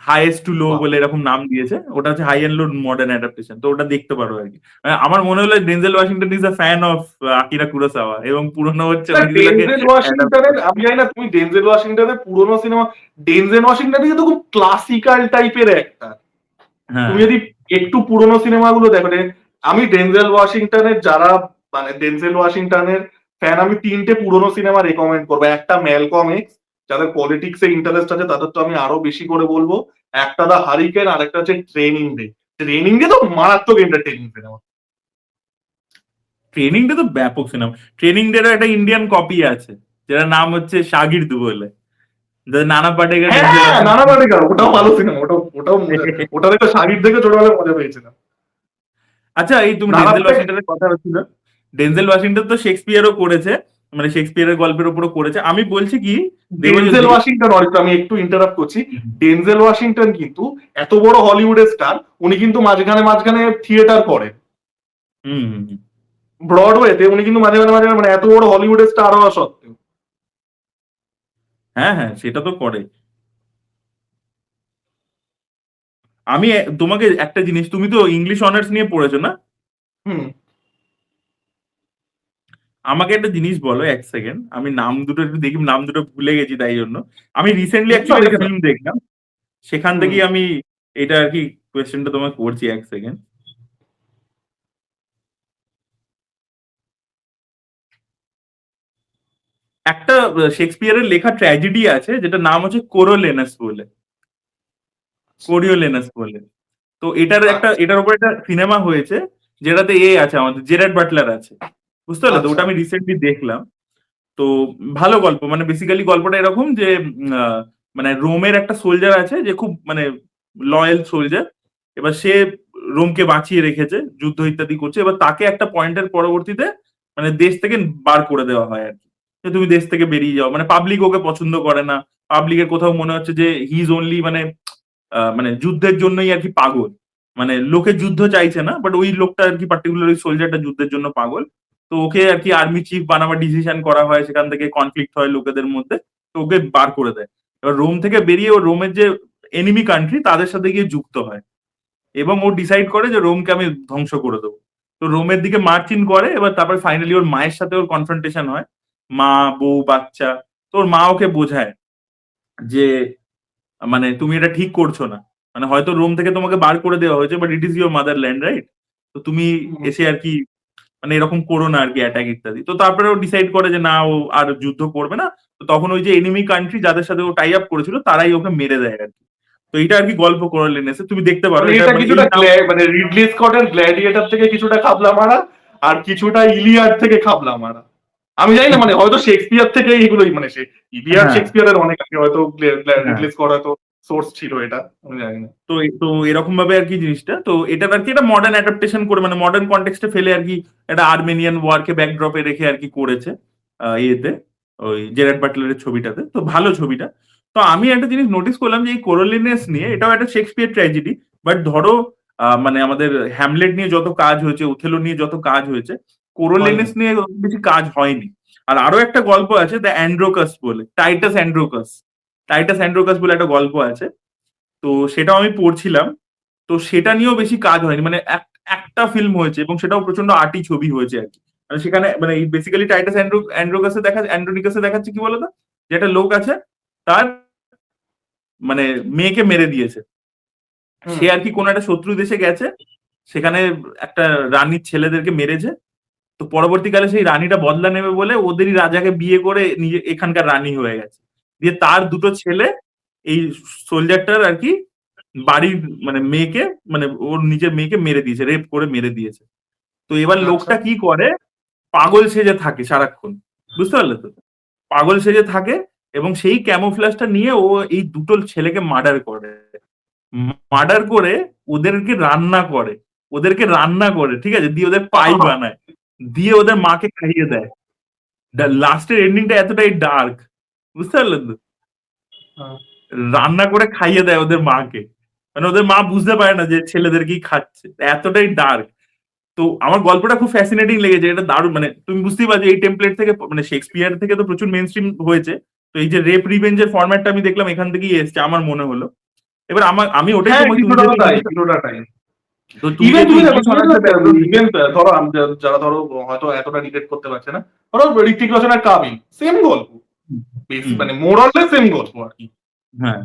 হাইয়েস্ট টু লো বাহ। বলে এরকম নাম দিয়েছে, ওটা হচ্ছে high and low modern adaptation, তো ওটা দেখতে পারো আর কি। আমার মনে হলো Denzel Washington is a fan of Akira Kurosawa, এবং পুরনো হচ্ছে না, ওইগুলোকে ডেনজেল অ্যাডাপ্ট ওয়াশিংটনের করে। আমি জানি না তুমি ডেনজেল ওয়াশিংটনের পুরোনো সিনেমা, ডেনজেল ওয়াশিংটন কিন্তু খুব ক্লাসিক্যাল টাইপের একটা। হ্যাঁ, তুমি যদি একটু পুরোনো সিনেমাগুলো দেখো, আমি ডেনজেল ওয়াশিংটনের যারা মানে ডেনজেল ওয়াশিংটনের ফ্যান, আমি তিনটে পুরোনো সিনেমা রেকমেন্ড করবো। একটা ম্যালকম এক্স, যাদের পলিটিক্স এ ইন্টারেস্ট আছে তাদের তো আমি আরো বেশি করে বলবো। একটা দা হারিকেন, আর একটা হচ্ছে ট্রেনিং ডে। ট্রেনিং ডে তো মারাত্মক এন্টারটেইনিং সিনেমা। ট্রেনিং ডে তো ব্যাপক সিনেমা। ট্রেনিং ডে একটা ইন্ডিয়ান কপি আছে, যেটার নাম হচ্ছে শাগির্দ বলে, নানা পাটেকর, ডেনজেল হ্যাঁ, নানা ওয়াশিংটন। পাটেকর, ওটাও ভালো সিনেমা, ওটাও মজা। ওটা দেখে শাহিদ দেখে ছোটবেলায় মজা পেয়েছিলাম। আচ্ছা, এই তুমি নানা ডেনজেল পাটেকর, ওয়াশিংটনের কথা হচ্ছিল, ডেনজেল ওয়াশিংটন তো শেক্সপিয়ারও করেছে, মানে শেক্সপিয়ারের গল্পের উপরও করেছে। আমি বলছি কি, ডেনজেল দেবজ্যোতি। ওয়াশিংটন, অরিত্র আমি একটু ইন্টারাপ্ট করছি। ডেনজেল ওয়াশিংটন কিন্তু এত বড় হলিউডের স্টার, উনি কিন্তু মাঝখানে মাঝখানে থিয়েটার করেন। হুম হুম, হুম। ব্রডওয়েতে উনি কিন্তু মাঝে মাঝে মাঝে মাঝে, মানে এত বড় হলিউডের স্টার হওয়া সত্ত্বেও। হ্যাঁ হ্যাঁ, সেটা তো করে। আমি তোমাকে একটা জিনিস, তুমি তো ইংলিশ অনার্স নিয়ে পড়েছো না? হুম। আমাকে একটা জিনিস বলো, এক সেকেন্ড, আমি নাম দুটো একটু দেখি, নাম দুটো ভুলে গেছি তাই জন্য। আমি রিসেন্টলি না, অ্যাকচুয়ালি দেখে একটা না। ফিল্ম দেখলাম, সেখান হুম। থেকেই আমি এটা আর কি কোয়েশ্চেনটা তোমাকে করছি, এক সেকেন্ড। একটা শেক্সপিয়ারের লেখা ট্র্যাজেডি আছে, যেটা নাম হচ্ছে কোরিওলেনাস বলে, কোরিওলেনাস বলে। তো আচ্ছা এটার উপর একটা সিনেমা হয়েছে, যেটাতে আছে আমাদের জেরার্ড বাটলার আছে, বুঝতে পারলে তো? আচ্ছা। ওটা আমি রিসেন্টলি দেখলাম। তো ভালো গল্প, মানে বেসিক্যালি গল্পটা এরকম যে মানে রোমের একটা সোলজার আছে, যে খুব মানে লয়াল সোলজার। এবার সে রোমকে বাঁচিয়ে রেখেছে, যুদ্ধ ইত্যাদি করছে। এবার তাকে একটা পয়েন্টের পরবর্তীতে মানে দেশ থেকে বার করে দেওয়া হয় আর কি, যে তুমি দেশ থেকে বেরিয়ে যাও। মানে পাবলিক ওকে পছন্দ করে না, পাবলিকের কোথাও মনে হচ্ছে যে হি ইজ অনলি মানে মানে যুদ্ধের জন্যই আর কি পাগল। মানে লোকে যুদ্ধ চাইছে না, বাট ওই লোকটা আর কি পার্টিকুলার সোলজারটা যুদ্ধের জন্য পাগল। তো ওকে আর কি আর্মি চিফ বানাবার ডিসিশন করা হয়, সেখান থেকে কনফ্লিক্ট হয় লোকেদের মধ্যে, তো ওকে বার করে দেয়। এবার রোম থেকে বেরিয়ে ও রোমের যে এনিমি কান্ট্রি তাদের সাথে গিয়ে যুক্ত হয়, এবং ও ডিসাইড করে যে রোমকে আমি ধ্বংস করে দেবো। তো রোমের দিকে মার্চ ইন করে। এবার তারপর ফাইনালি ওর মায়ের সাথে ওর কনফ্রন্টেশন হয়, মা, বউ, বাচ্চা। তো ওর মা ওকে বোঝায় যে মানে তুমি এটা ঠিক করছো না, মানে হয়তো রোম থেকে তোমাকে বার করে দেওয়া হয়েছে, but it is your motherland, right? তো তুমি হুম। এসে আর কি মানে এরকম করো না আর কি, অ্যাটাক ইত্যাদি। তো তারপরে ও ডিসাইড করে যে না, ও আর যুদ্ধ করবে না। তো তখন ওই যে এনিমি কান্ট্রি যাদের সাথে ও টাই আপ করেছিল, তারাই ওকে মেরে দেয় আর কি। তো এটা আর কি গল্প করে লেনেছে, তুমি দেখতে পারো মানে এটা, এটা মানে এই কিছুটা নাম। মানে রিডলি স্কটের গ্ল্যাডিয়েটর থেকে কিছুটা খাবলা মারা, আর কিছুটা ইলিয়াড থেকে খাবলা মারা। আমি জানি না, মানে হয়তো শেক্সপিয়ার থেকে এগুলোই, মানে সে ইলিয়াড হ্যাঁ শেক্সপিয়ারের অনেক আগে, হয়তো হ্যাঁ। রিডলি স্কট হয়তো সোর্স ছিল এটা, আমি জানি না। তো তো এরকম ভাবে আর কি জিনিসটা, তো এটা আর কি এটা মডার্ন অ্যাডাপ্টেশন করে, মানে মডার্ন কন্টেক্সটে ফেলে আর কি, একটা আর্মেনিয়ান ওয়ারকে ব্যাকড্রপে রেখে আর কি করেছে ইয়েতে, ওই জেরার্ড বাটলারের ছবিটাতে। তো ভালো ছবিটা। তো আমি একটা জিনিস নোটিস করলাম যে এই কোরোলিনেস নিয়ে, এটাও একটা শেক্সপিয়ার ট্র্যাজেডি, বাট ধরো মানে আমাদের হ্যামলেট নিয়ে যত কাজ হয়েছে, ওথেলো নিয়ে যত কাজ হয়েছে, হয়নি। কোরোলিনেস নিয়ে অত বেশি কাজ হয়নি। আর আরো একটা গল্প আছে, দ্য অ্যান্ড্রোকাস বলে, টাইটাস অ্যান্ড্রোকাস। টাইটাস অ্যান্ড্রোকাস বলে একটা গল্প আছে, তো সেটাও আমি পড়ছিলাম। তো সেটা নিয়েও বেশি কাজ হয়নি, মানে একটা ফিল্ম হয়েছে, এবং সেটাও প্রচন্ড আর্টি ছবি হয়েছে আর কি। মানে সেখানে মানে বেসিক্যালি টাইটাস অ্যান্ড্রোনিকাসে দেখাচ্ছে কি বলতো, যে একটা লোক আছে, তার মানে মেয়েকে মেরে দিয়েছে। হুম। সে আর কি কোন একটা শত্রু দেশে গেছে, সেখানে একটা রানীর ছেলেদেরকে মেরেছে। তো পরবর্তীকালে সেই রানীটা বদলা নেবে বলে ওদেরই রাজাকে বিয়ে করে নিজে এখানকার রানী হয়ে গেছে। দিয়ে তার দুটো ছেলে এই সোলজারটার আর কি বাড়ির মানে মেয়েকে, মানে ওর নিজের মেয়েকে মেরে দিয়েছে, রেপ করে মেরে দিয়েছে। তো এবার আচ্ছা। লোকটা কি করে, পাগল সেজে থাকে সারাক্ষণ, বুঝতে পারলে তো? পাগল সেজে থাকে, এবং সেই ক্যামোফ্লাজটা নিয়ে ও এই দুটো ছেলেকে মার্ডার করে। মার্ডার করে ওদেরকে রান্না করে, ঠিক আছে, দিয়ে ওদের পাই বানায়, দিয়ে ওদের মাকে খাইয়ে দেয়। লাস্টের এন্ডিংটা এতটাই ডার্ক, বুঝতে পারলেন তো? হ্যাঁ। রান্না করে খাইয়ে দেয় ওদের মাকে, মানে ওদের মা বুঝতে পারে না যে ছেলেদেরকেই খাচ্ছে, এতটাই ডার্ক। তো আমার গল্পটা খুব ফ্যাসিনেটিং লেগেছে, এটা দারুণ। মানে তুমি বুঝতেই পারছো এই টেমপ্লেট থেকে, মানে শেক্সপিয়ার থেকে তো প্রচুর মেন স্ট্রিম হয়েছে। তো এই যে রেপ রিভেঞ্জের ফরম্যাটটা আমি দেখলাম এখান থেকেই এসছে আমার মনে হলো। এবার আমি ওটাই হ্যাঁ, তুমি কিছুটা যেহেতু তাই, ইংলিশ, কিছুটা তাই। তো তুমি ইভেন যেহেতু তুমি দেখো, ইংলিশ তুমি অনার্সে ব্যাকগ্রাউন্ড। ইভেন ধরো যারা ধরো হয়তো এতটা ডিটেক্ট করতে পারছে না, ধরো ঋত্বিক রোশন আর কাবিল সেম গল্প, বেশি হুম, মানে মোর অর লেস সেম গল্প আর কি। হ্যাঁ।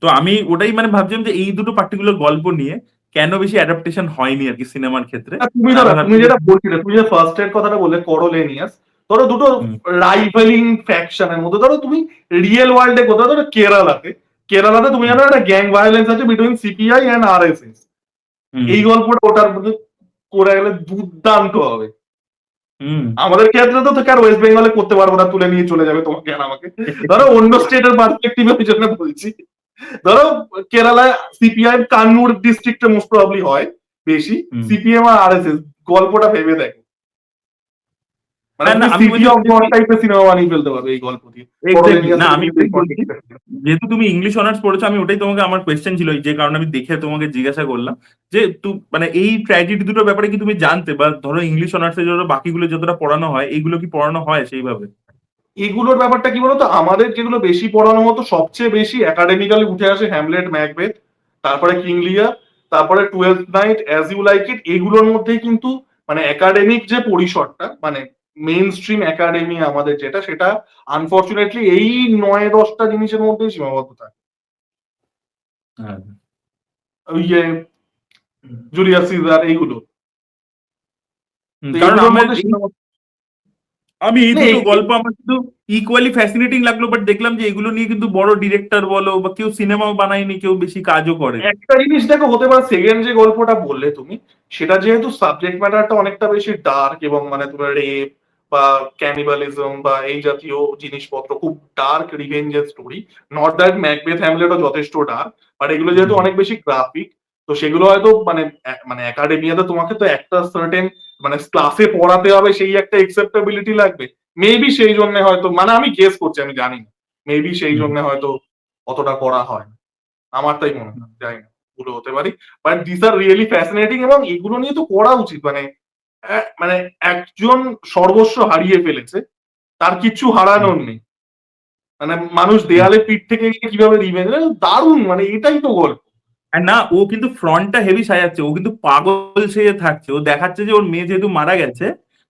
তো আমি ওটাই মানে ভাবছিলাম যে এই দুটো পার্টিকুলার গল্প নিয়ে কেন বেশি অ্যাডাপ্টেশন হয়নি আর কি সিনেমার ক্ষেত্রে। আর তুমি মানে ধরো, আমি তুমি ভাবছি যে যেটা বলছিলে, তুমি যে ফার্স্ট এর কথাটা বললে করোলেনিয়াস, ধরো দুটো হুম, রাইভেলিং ফ্যাকশনের মধ্যে, ধরো তুমি রিয়েল ওয়ার্ল্ডে কোথাও, ধরো কেরালাতে তুমি হুম, জানো একটা গ্যাং ভায়োলেন্স আছে বিটুইন সিপিআই এন্ড আরএসএস, হুম, এই গল্পটা ওটার মধ্যে করে গেলে দুর্দান্ত হবে। হুম। আমাদের ক্ষেত্রে তো তোকে আর ওয়েস্ট বেঙ্গলে করতে পারবো না, তুলে নিয়ে চলে যাবে তোমাকে আর আমাকে। ধরো অন্য স্টেটের পার্সপেক্টিভে ওই জন্য বলছি। ধরো কেরালায় সিপিআই কান্নুর ডিস্ট্রিক্টে মোস্ট প্রবাবলি হয় বেশি, হুম। সিপিএম আর আরএসএস, গল্পটা ভেবে দেখো, মানে হ্যাঁ, না তুমি আমি ওই সিটি যে অফ গড টাইপের সিনেমা বানিয়ে ফেলতে পারবে এই গল্প দিয়ে। এক্স্যাক্টলি, না করোলেনিয়াসে আমি তুমি যদি ওটাই বলছি, কন্টেক্সট। যেহেতু তুমি ইংলিশ অনার্স পড়েছো, আমি ওটাই তোমাকে আমার কোয়েশ্চেন ছিল, যে কারণে আমি দেখে তোমাকে জিজ্ঞাসা করলাম যে মানে এই ট্র্যাজেডি দুটোর ব্যাপারে কি তুমি জানতে, বা ধরো ইংলিশ অনার্সে যত বাকিগুলো যতটা পড়ানো হয় এইগুলো কি পড়ানো হয় সেইভাবে? এগুলোর ব্যাপারটা কি বলতো, আমাদের যেগুলো বেশি পড়ানো হতো সবচেয়ে বেশি একাডেমিক্যালি উঠে আসে হ্যামলেট, ম্যাকবেথ, তারপরে কিং লিয়ার, তারপরে Twelfth Night, as you like it, এগুলোর মধ্যেই কিন্তু মানে একাডেমিক যে পরিসরটা, মানে মেইন স্ট্রিম একাডেমি আমাদের যেটা, সেটা আনফর্চুনেটলি এই 9-10টা জিনিসের মধ্যেই সীমাবদ্ধ থাকে। হ্যাঁ। ওই যে জুলিয়াস সিজার এইগুলো, তো কারণ এইগুলোর আমার মধ্যে সীমাবদ্ধ। আমি এই না, দুটো গল্প আমার কিন্তু ইকুয়ালি ফ্যাসিনেটিং লাগলো, বাট দেখলাম যে এগুলো নিয়ে কিন্তু বড় ডিরেক্টর বলো বা কেউ সিনেমাও বানায়নি, কেউ বেশি কাজও করেনি। একটা জিনিস দেখো, হতে পারে সেকেন্ড যে গল্পটা বললে তুমি, সেটা যেহেতু সাবজেক্ট ম্যাটারটা অনেকটা বেশি ডার্ক, এবং মানে তোমার রেপ বা ক্যানিবালিজম বা এই জাতীয় জিনিসপত্র, খুব ডার্ক রিভেঞ্জের স্টোরি। নট দ্যাট ম্যাকবেথ হ্যামলেটও যথেষ্ট ডার্ক, বাট এগুলো যেহেতু হুম, অনেক বেশি গ্রাফিক, তো সেগুলো হয়তো মানে মানে একাডেমিয়াতে তোমাকে তো একটা সার্টেন মানে ক্লাসে পড়াতে হবে, সেই একটা একসেপ্টেবিলিটি লাগবে। মেবি সেই জন্য হয়তো, মানে আমি গেস করছি, আমি জানি না, মেবি সেই হুম, জন্য হয়তো অতটা করা হয় না। আমার তাই মনে হয়, জানি না, ভুল হতে পারি। But this are really fascinating, এবং এগুলো নিয়ে তো পড়া উচিত। মানে মানে একজন সর্বস্ব হারিয়ে ফেলেছে, তার কিচ্ছু হুম, হারানোর নেই, মানে মানুষ হুম। দেয়ালে পিঠ থেকে গিয়ে কিভাবে রিভেঞ্জ, দারুণ, মানে এটাই তো গল্প। আর না, ও কিন্তু ফ্রন্টটা হেভি সাজাচ্ছে, ও কিন্তু পাগল সেজে থাকছে, ও দেখাচ্ছে যে ওর মেয়ে যেহেতু মারা গেছে,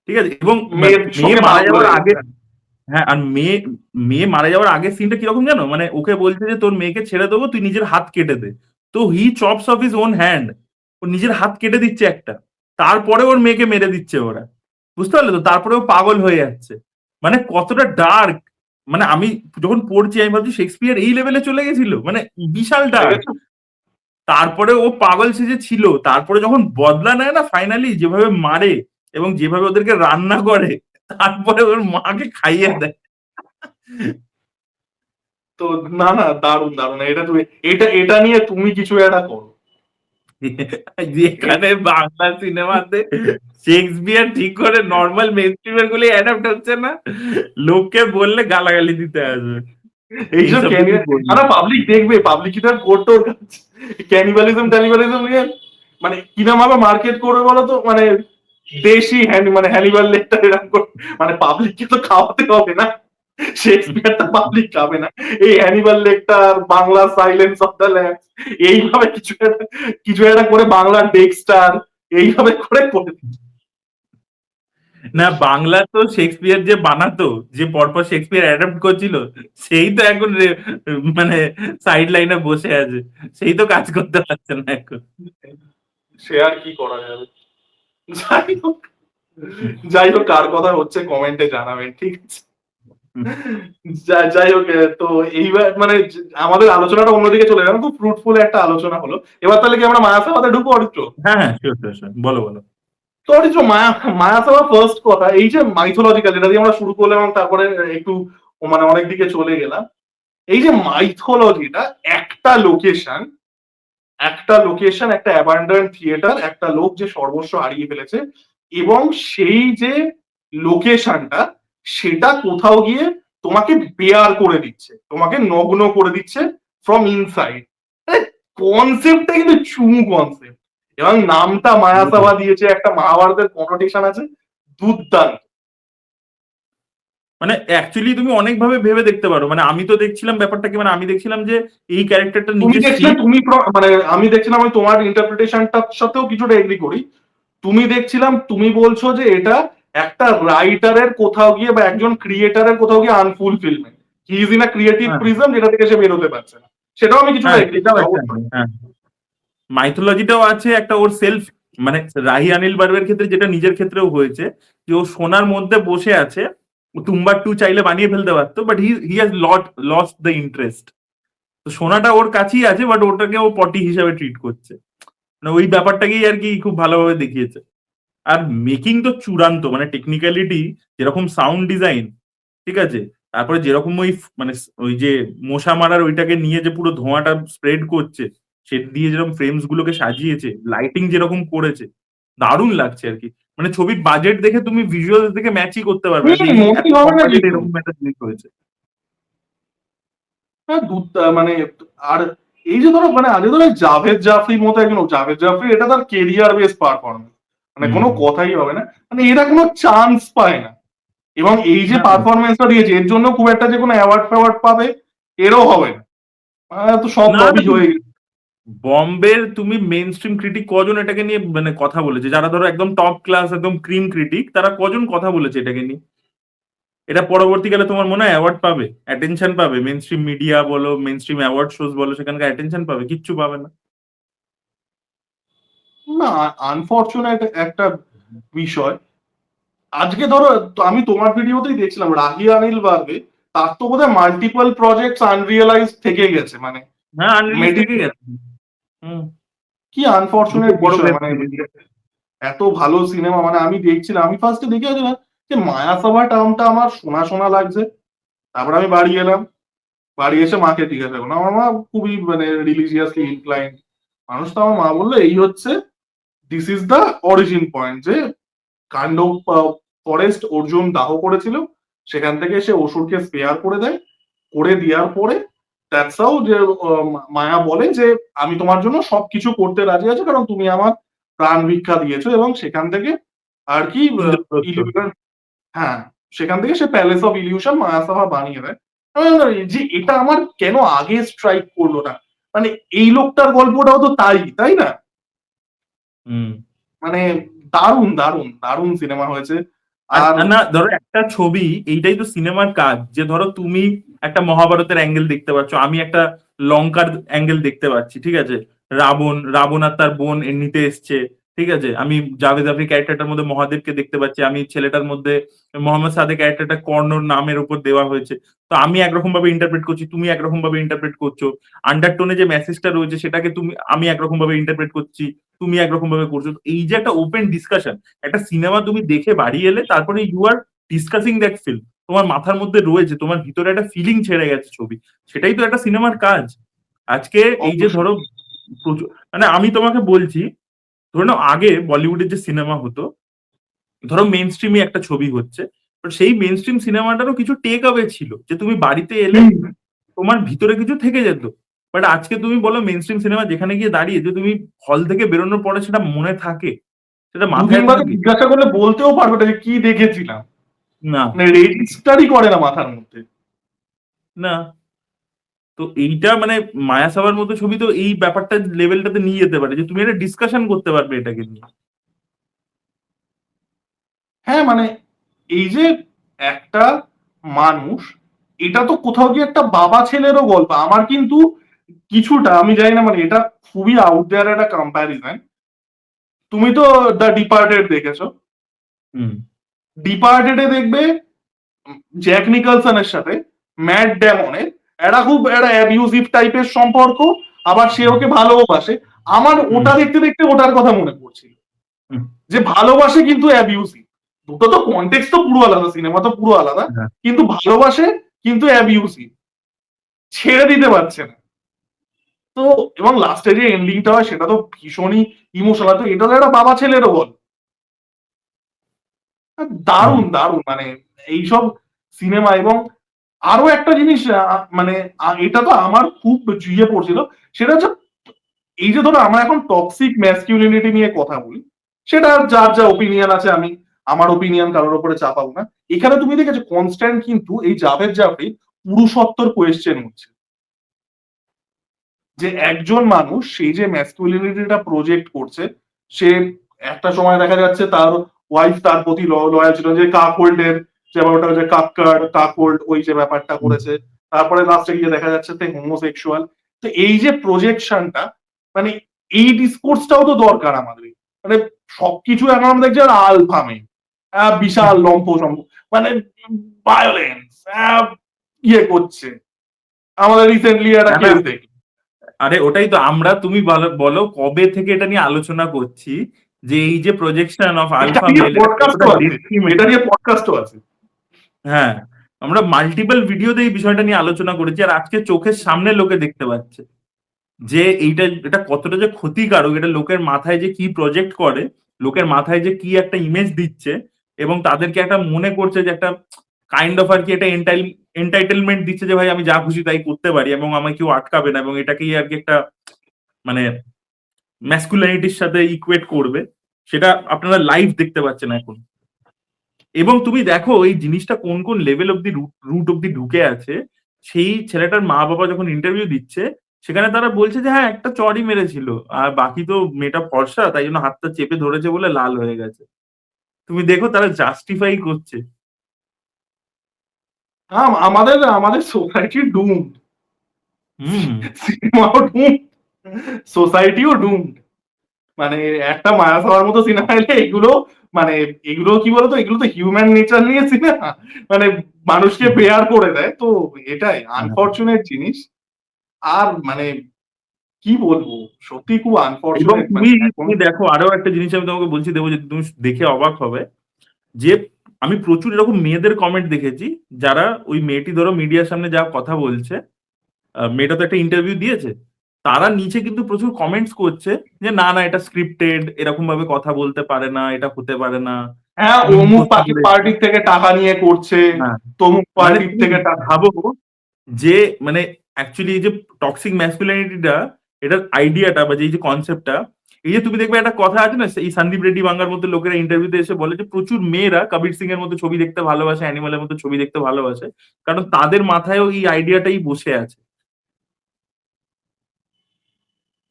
ঠিক আছে, এবং মেয়ের মেয়ে শোকে মারা পাগল যাওয়ার হয়ে আগে, গেছে। হ্যাঁ, আর মেয়ে মেয়ে মারা যাওয়ার আগের সিনটা কিরকম জানো, মানে ওকে বলছে যে তোর মেয়েকে ছেড়ে দেবো, তুই নিজের হাত কেটে দে। তো he chops off his own hand, ও নিজের হাত কেটে দিচ্ছে একটা, তারপরে ওর মেয়েকে মেরে দিচ্ছে ওরা, বুঝতে পারলে তো, তারপরে ও পাগল হয়ে যাচ্ছে। মানে কতটা ডার্ক, মানে আমি যখন পড়ছি আমি ভাবছি শেক্সপিয়ার এই লেভেলে চলে গেছিল, মানে বিশাল ডার্ক। দেখেছো? তারপরে ও পাগল সেজে ছিল, তারপরে যখন বদলা নেয় না ফাইনালি, যেভাবে মারে এবং যেভাবে ওদেরকে রান্না করে, তারপরে ওর মাকে খাইয়ে দেয়। তো না না, দারুণ দারুণ, এটা তুমি, এটা এটা নিয়ে তুমি কিছু একটা করো। যেখানে বাংলা সিনেমাতে শেক্সপিয়ার ঠিক করে নর্মাল মেন স্ট্রিমের গুলি অ্যাডাপ্ট হচ্ছে না, লোককে বললে গালাগালি দিতে আসবে। এইসব এইসব যদি ক্যানিবাল, বলি। না পাবলিক দেখবে, পাবলিক কি তার করতো ওর কাছে ক্যানিবালিজম ট্যানিবালিজম নিয়ে, মানে কিরম ভাবে মার্কেট করবে বলো তো, মানে দেশি মানে হ্যানিবাল লেকটার এরকম করে, মানে পাবলিককে তো খাওয়াতে হবে না, শেক্সপিয়ারটা পাবলিক খাবে না, এই Hannibal Lecter, Bangla silence of the lambs, এইভাবে কিছু একটা করে, বাংলা ডেক্সটার, এইভাবে করে করে না, বাংলা তো শেক্সপিয়ার যে বানাতো, যে পরপর শেক্সপিয়ার অ্যাডাপ্ট করছিল, সেই তো এখন মানে সাইড লাইনে বসে আছে, সেই তো কাজ করতে পারছে না এখন। সে আর কি করা যাবে। যাই হোক, যাই হোক, কার কথা হচ্ছে কমেন্টে জানাবেন, ঠিক আছে? যাই হোক, তো এইবার মানে আমাদের আলোচনাটা অন্যদিকে চলে গেল, খুব ফ্রুটফুল একটা আলোচনা হলো। এবার তাহলে কি আমরা মায়াসাবাদে ঢুকবো, অরিত্র? হ্যাঁ, হ্যাঁ, শিওর, শিওর, শিওর। বলো, বলো। তো অরিত্র, মায়াসাবা ফার্স্ট কথা, এই যে মাইথোলজিক্যাল, যেটা দিয়ে আমরা শুরু করলাম এবং তারপরে একটু মানে অনেক দিকে চলে গেলাম, এই যে মাইথোলজিটা, একটা লোকেশন, একটা অ্যাবান্ডন্ড থিয়েটার, একটা লোক যে সর্বস্ব হারিয়ে ফেলেছে, এবং সেই যে লোকেশনটা, সেটা কোথাও গিয়ে তোমাকে বেয়ার করে দিচ্ছে, তোমাকে নগ্ন করে দিচ্ছে ফ্রম ইনসাইড। কনসেপ্টটা কিন্তু চুমু কনসেপ্ট, এবং নামটা মায়াসাভা দিয়েছে, একটা মহাভারতের কনোটেশন আছে, দুর্দান্ত। মানে অ্যাকচুয়ালি তুমি অনেকভাবে ভেবে দেখতে পারো। মানে আমি তো দেখছিলাম ব্যাপারটা কি, মানে আমি দেখছিলাম যে এই ক্যারেক্টারটা তুমি নিজের দেখছিলে, স্ত্রী। মানে আমি দেখছিলাম, আমি তোমার ইন্টারপ্রিটেশনটার সাথেও কিছুটা এগ্রি করি। তুমি দেখছিলাম, তুমি বলছো যে এটা একটা রাইটারের কোথাও গিয়ে বা একজন ক্রিয়েটারের কোথাও গিয়ে unfulfilment, he is in a creative হ্যাঁ, প্রিজম যেটা থেকে সে বেরোতে পারছে না। সেটাও আমি কিছুটা হ্যাঁ, এগ্রি সেটাও করি একটা। অবশ্যই। হ্যাঁ, মাইথোলজিটাও আছে একটা ওর সেলফ, মানে রাহি অনিল বার্বের ক্ষেত্রে যেটা নিজের ক্ষেত্রেও হয়েছে, যে ও সোনার মধ্যে বসে আছে, ও টুম্বার টু চাইলে বানিয়ে ফেলতে পারতো, but he has lost the interest. তো সোনাটা ওর কাছেই আছে, বাট ওটাকে ও পটি হিসাবে ট্রিট করছে। মানে ওই ব্যাপারটাকেই আর কি খুব ভালোভাবে দেখিয়েছে। আর মেকিং তো চূড়ান্ত, মানে টেকনিক্যালিটি, যেরকম সাউন্ড ডিজাইন, ঠিক আছে, তারপরে যেরকম ওই মানে ওই যে মশা মারার ওইটাকে নিয়ে যে পুরো ধোঁয়াটা স্প্রেড করছে, সে দিয়ে যেরকম ফ্রেমস গুলোকে সাজিয়েছে, লাইটিং যেরকম করেছে, দারুণ লাগছে আর কি। মানে ছবির বাজেট দেখে তুমি ভিজুয়াল দেখে ম্যাচই করতে পারবে না যে এই এত মনেই হবে কম না বাজেটে কিন্তু। এরকম একটা জিনিস হয়েছে। হ্যাঁ, মানে আর এই যে ধরো মানে আগে ধরো জাভেদ জাফরির মতো একজন, জাভেদ জাফরি এটা তার কেরিয়ার বেস পারফরমেন্স, মানে কোনো হুম। কথাই হবে না, মানে এরা কোনো চান্স পায় না। এবং এই যে না, পারফরমেন্সটা দিয়েছে এর জন্য খুব একটা যে কোনো অ্যাওয়ার্ড ফ্যাওয়ার্ড পাবে এরও হবে না, তো সব না, লবি হয়ে গেছে। বম্বের তুমি মেইন স্ট্রিম ক্রিটিক কজন এটাকে নিয়ে মানে কথা বলেছে, যারা ধরো একদম টপ ক্লাস একদম ক্রিম ক্রিটিক, তারা কজন কথা বলেছে এটাকে নিয়ে? এটা পরবর্তীকালে তোমার মনে হয় অ্যাওয়ার্ড পাবে, অ্যাটেনশন পাবে? মেইন স্ট্রিম মিডিয়া বলো, মেইন স্ট্রিম অ্যাওয়ার্ড শোজ বলো, সেখানকার অ্যাটেনশন পাবে? কিচ্ছু পাবে না। না, আনফরচুনেট একটা বিষয়। আজকে ধরো আমি তোমার ভিডিওতেই দেখছিলাম রাহি অনিল বার্গে, তার তো বোধহয় মাল্টিপল প্রজেক্টস আনরিয়েলাইজ থেকে গেছে, মানে হ্যাঁ, আনরিলিজ থেকে মেডিটেশন। গেছে। হুম। কি দুটো আনফরচুনেট বড় বিষয়, ওয়েব মানে সিরিজ। এত ভালো সিনেমা, মানে আমি দেখছিলাম, আমি ফার্স্টে দেখে আসলাম যে মায়াসভা টার্মটা আমার শোনা শোনা লাগছে। তারপর আমি বাড়ি এলাম, বাড়ি এসে মাকে জিজ্ঞাসা করলাম, আমার মা খুবই মানে রিলিজিয়াসলি ইনক্লাইন্ড মানুষ, তো আমার মা বললো এই হচ্ছে, this is the origin point, যে কাইন্ড অফ ফরেস্ট অর্জুন দাহ করেছিল, সেখান থেকে সে অসুরকে স্পেয়ার করে দেয়, করে দেওয়ার পরে দ্যাটস হাউ যে মায়া বলে যে আমি তোমার জন্য সবকিছু করতে রাজি আছি কারণ তুমি আমার প্রাণ ভিক্ষা দিয়েছো, এবং সেখান থেকে আর কি ইন্দ্রপ্রস্থ। ইলিউশন, হ্যাঁ, সেখান থেকে সে প্যালেস অফ ইলিউশন মায়াসভা বানিয়ে দেয়। আমি বললাম, যে এটা আমার কেন আগে স্ট্রাইক করলো না, মানে এই লোকটার গল্পটাও তো তাই, তাই না? হুম। মানে দারুণ দারুণ দারুণ সিনেমা হয়েছে। আর আর আর না, ধরো একটা ছবি, এইটাই তো সিনেমার কাজ, যে ধরো তুমি একটা মহাভারতের অ্যাঙ্গেল দেখতে পাচ্ছ, আমি একটা লঙ্কার অ্যাঙ্গেল দেখতে পাচ্ছি, ঠিক আছে, রাবণ আর তার বোন এমনিতে এসছে, ঠিক আছে, আমি জাভেদ জাফরি ক্যারেক্টারটার মধ্যে মহাদেবকে দেখতে পাচ্ছি, আমি ছেলেটার মধ্যে মোহাম্মদ সাদে ক্যারেক্টারটা কর্ণর নামের উপর দেওয়া হয়েছে। তো আমি একরকম ভাবে ইন্টারপ্রেট করছি, তুমি একরকম ভাবে ইন্টারপ্রেট করছো। আন্ডারটোনে যে মেসেজটা রয়েছে সেটাকে আমি একরকম ভাবে ইন্টারপ্রেট করছি, তুমি একরকম ভাবে করছো। তো এই যে একটা ওপেন ডিসকাশন, একটা সিনেমা তুমি দেখে বাড়ি এলে তারপরে you are discussing that film, তোমার মাথার মধ্যে রয়েছে, তোমার ভিতরে একটা ফিলিং ছেড়ে গেছে ছবি। সেটাই তো একটা সিনেমার কাজ। আজকে এই যে অবশ্যই ধরো মানে আমি তোমাকে বলছি, ধরে নাও আগে বলিউডের যে সিনেমা হতো, ধরো মেইন স্ট্রিমে একটা ছবি হচ্ছে, বাট সেই মেইন স্ট্রিম সিনেমাটারও কিছু টেক অ্যাওয়ে ছিল, যে তুমি বাড়িতে এলে তোমার ভিতরে কিছু থেকে যেত। বাট আজকে তুমি বলো মেইন স্ট্রিম সিনেমা যেখানে গিয়ে দাঁড়িয়ে, যে তুমি হল থেকে বেরোনোর পরে সেটা মনে থাকে, সেটা দুদিন মাথায় বাদে থাকে? জিজ্ঞাসা করলে বলতেও পারবে না যে কি দেখেছিলাম, না, মানে রেজিস্টারই করে না মাথার মধ্যে। না। তো এইটা মানে মায়াসাবার মতো ছবি তো এই ব্যাপারটা লেভেলটাতে নিয়ে যেতে পারে, যে তুমি একটা ডিসকাশন করতে পারবে এটাকে নিয়ে। হ্যাঁ, মানে এই যে একটা মানুষ, এটা তো কোথাও গিয়ে একটা বাবা ছেলেরও গল্প আমার কিন্তু কিছুটা, আমি জানি না, মানে এটা খুবই আউট দেয়ার একটা কম্প্যারিজন। তুমি তো দ্য ডিপার্টেড দেখেছো, হুম। ডিপার্টেডে দেখবে জ্যাক নিকলসনের সাথে ম্যাট ডেমনের একটা খুব একটা অ্যাবিউজিভ টাইপের সম্পর্ক, আবার সে ওকে ভালোবাসে। আমার হুম। ওটা দেখতে দেখতে ওটার কথা মনে পড়ছিল, হুম। যে ভালোবাসে কিন্তু অ্যাবিউজিভ। দুটো তো কন্টেক্সট তো পুরো আলাদা, সিনেমা তো পুরো আলাদা, হ্যাঁ। কিন্তু ভালোবাসে কিন্তু অ্যাবিউজিভ, ছেড়ে দিতে পারছে না। তো এবং লাস্টে যে এন্ডিংটা হয় সেটা তো ভীষণই ইমোশনাল, তো এটা তো একটা বাবা ছেলেরও বল, হুম। দারুণ দারুণ মানে এইসব সিনেমা। এবং আরো একটা জিনিস, মানে এটা তো আমার খুব জুইয়ে পড়ছিল, সেটা হচ্ছে এই যে ধরো আমরা এখন টক্সিক ম্যাসকিউলিনিটি নিয়ে কথা বলি, সেটা যার যা ওপিনিয়ন আছে আমি আমার ওপিনিয়ন কারোর উপরে চাপাবো না। এখানে তুমি দেখেছো কনস্ট্যান্ট কিন্তু এই জাভেদ জাফরি পুরুষত্বর কোয়েশ্চেন হচ্ছে, যে একজন মানুষ সেই যে ম্যাসকুলিনিটিটা প্রজেক্ট করছে, সে একটা সময় দেখা যাচ্ছে তার ওয়াইফ তার প্রতি লয়াল ছিল, যে কাক হোল্ডের যে ব্যাপারটা, যে কাক হোল্ড ওই যে ব্যাপারটা করেছে, তারপরে লাস্টে গিয়ে দেখা যাচ্ছে তে হোমোসেক্সুয়াল। তো এই যে প্রজেকশনটা, মানে এই ডিসকোর্সটাও তো দরকার আমাদের। মানে সবকিছু এখন আমরা দেখছি আলফা মেল, বিশাল লম্ফ সম্প, মানে ভায়োলেন্স ইয়ে করছে। আমাদের রিসেন্টলি একটা না না, কেস দেখি। আরে ওটাই তো আমরা, তুমি বলো কবে থেকে এটা নিয়ে আলোচনা করছি যে এই যে প্রজেকশন অফ এটা আলফা নিয়ে মেল এটা কতটা পডকাস্টও আছে, ডেট্রিমেন্ট। এটা নিয়ে পডকাস্টও আছে। হ্যাঁ, আমরা মাল্টিপল ভিডিওতে এই বিষয়টা নিয়ে আলোচনা করেছি, আর আজকে চোখের সামনে লোকে দেখতে পাচ্ছে যে এটা কতটা যে ক্ষতিকারক, এটা লোকের মাথায় যে কি প্রজেক্ট করে, লোকের মাথায় যে কি একটা ইমেজ দিচ্ছে, এবং তাদেরকে একটা মনে করছে যে একটা কাইন্ড অফ আর কি একটা এন্টাইটেলমেন্ট দিচ্ছে যে ভাই আমি যা খুশি তাই করতে পারি এবং আমায় কেউ আটকাবে না, এবং এটাকেই আর কি একটা মানে ম্যাসকুলিনিটির সাথে ইকুয়েট করবে। সেটা আপনারা লাইভ দেখতে পাচ্ছেন এখন। এবং তুমি দেখো এই জিনিসটা কোন কোন লেভেল অব্দি রুট অব্দি ঢুকে আছে। সেই ছেলেটার মা বাবা যখন ইন্টারভিউ দিচ্ছে, সেখানে তারা বলছে যে হ্যাঁ একটা চড়ই মেরেছিল, আর বাকি তো মেয়েটা ফর্সা তাই জন্য হাতটা চেপে ধরেছে বলে লাল হয়ে গেছে। তুমি দেখো তারা জাস্টিফাই করছে। আমাদের আমাদের সোসাইটি ডুম, হুম। সিনেমাও ডুম, সোসাইটিও ডুম। মানে একটা মায়াসাওয়ার মতো সিনেমা এলে এগুলো, মানে এগুলো কি বলতো, এগুলো তো হিউম্যান নেচার নিয়ে সিনেমা, মানে মানুষকে বেয়ার করে দেয়। তো এটাই আনফরচুনেট জিনিস। আর মানে কি বলবো, সত্যি খুব এবং আনফরচুনেট তুমি মানে এখন। তুমি দেখো আরো একটা জিনিস আমি তোমাকে বলছি, দেবো যে তুমি দেখে অবাক হবে, যে আমি প্রচুর এরকম মেয়েদের কমেন্ট দেখেছি যারা ওই মেয়েটি ধরো মিডিয়ার সামনে যা কথা বলছে, মেয়েটা তো একটা ইন্টারভিউ দিয়েছে, তারা নিচে কিন্তু প্রচুর কমেন্টস করছে যে না না এটা স্ক্রিপ্টেড, এরকম ভাবে কথা বলতে পারে না, এটা হতে পারে না, হ্যাঁ, অমুক মুখোশ পাখি খুলে। পার্টির থেকে টাকা নিয়ে করছে, হ্যাঁ, তমুক মানে পার্টির তুমি থেকে টাকা। ভাবো যে মানে অ্যাকচুয়ালি এই যে টক্সিক ম্যাসকুলিনিটিটা, এটার আইডিয়াটা বা যে এই যে কনসেপ্টটা, এই যে তুমি দেখবে একটা কথা আছে না, এই সন্দীপ রেড্ডি বাংলার মতো লোকেরা ইন্টারভিউতে এসে বলে যে প্রচুর মেয়েরা কবির সিং এর মতো ছবি দেখতে ভালোবাসে, অ্যানিমালের মতো ছবি দেখতে ভালোবাসে, কারণ তাদের মাথায়ও এই আইডিয়াটাই বসে আছে।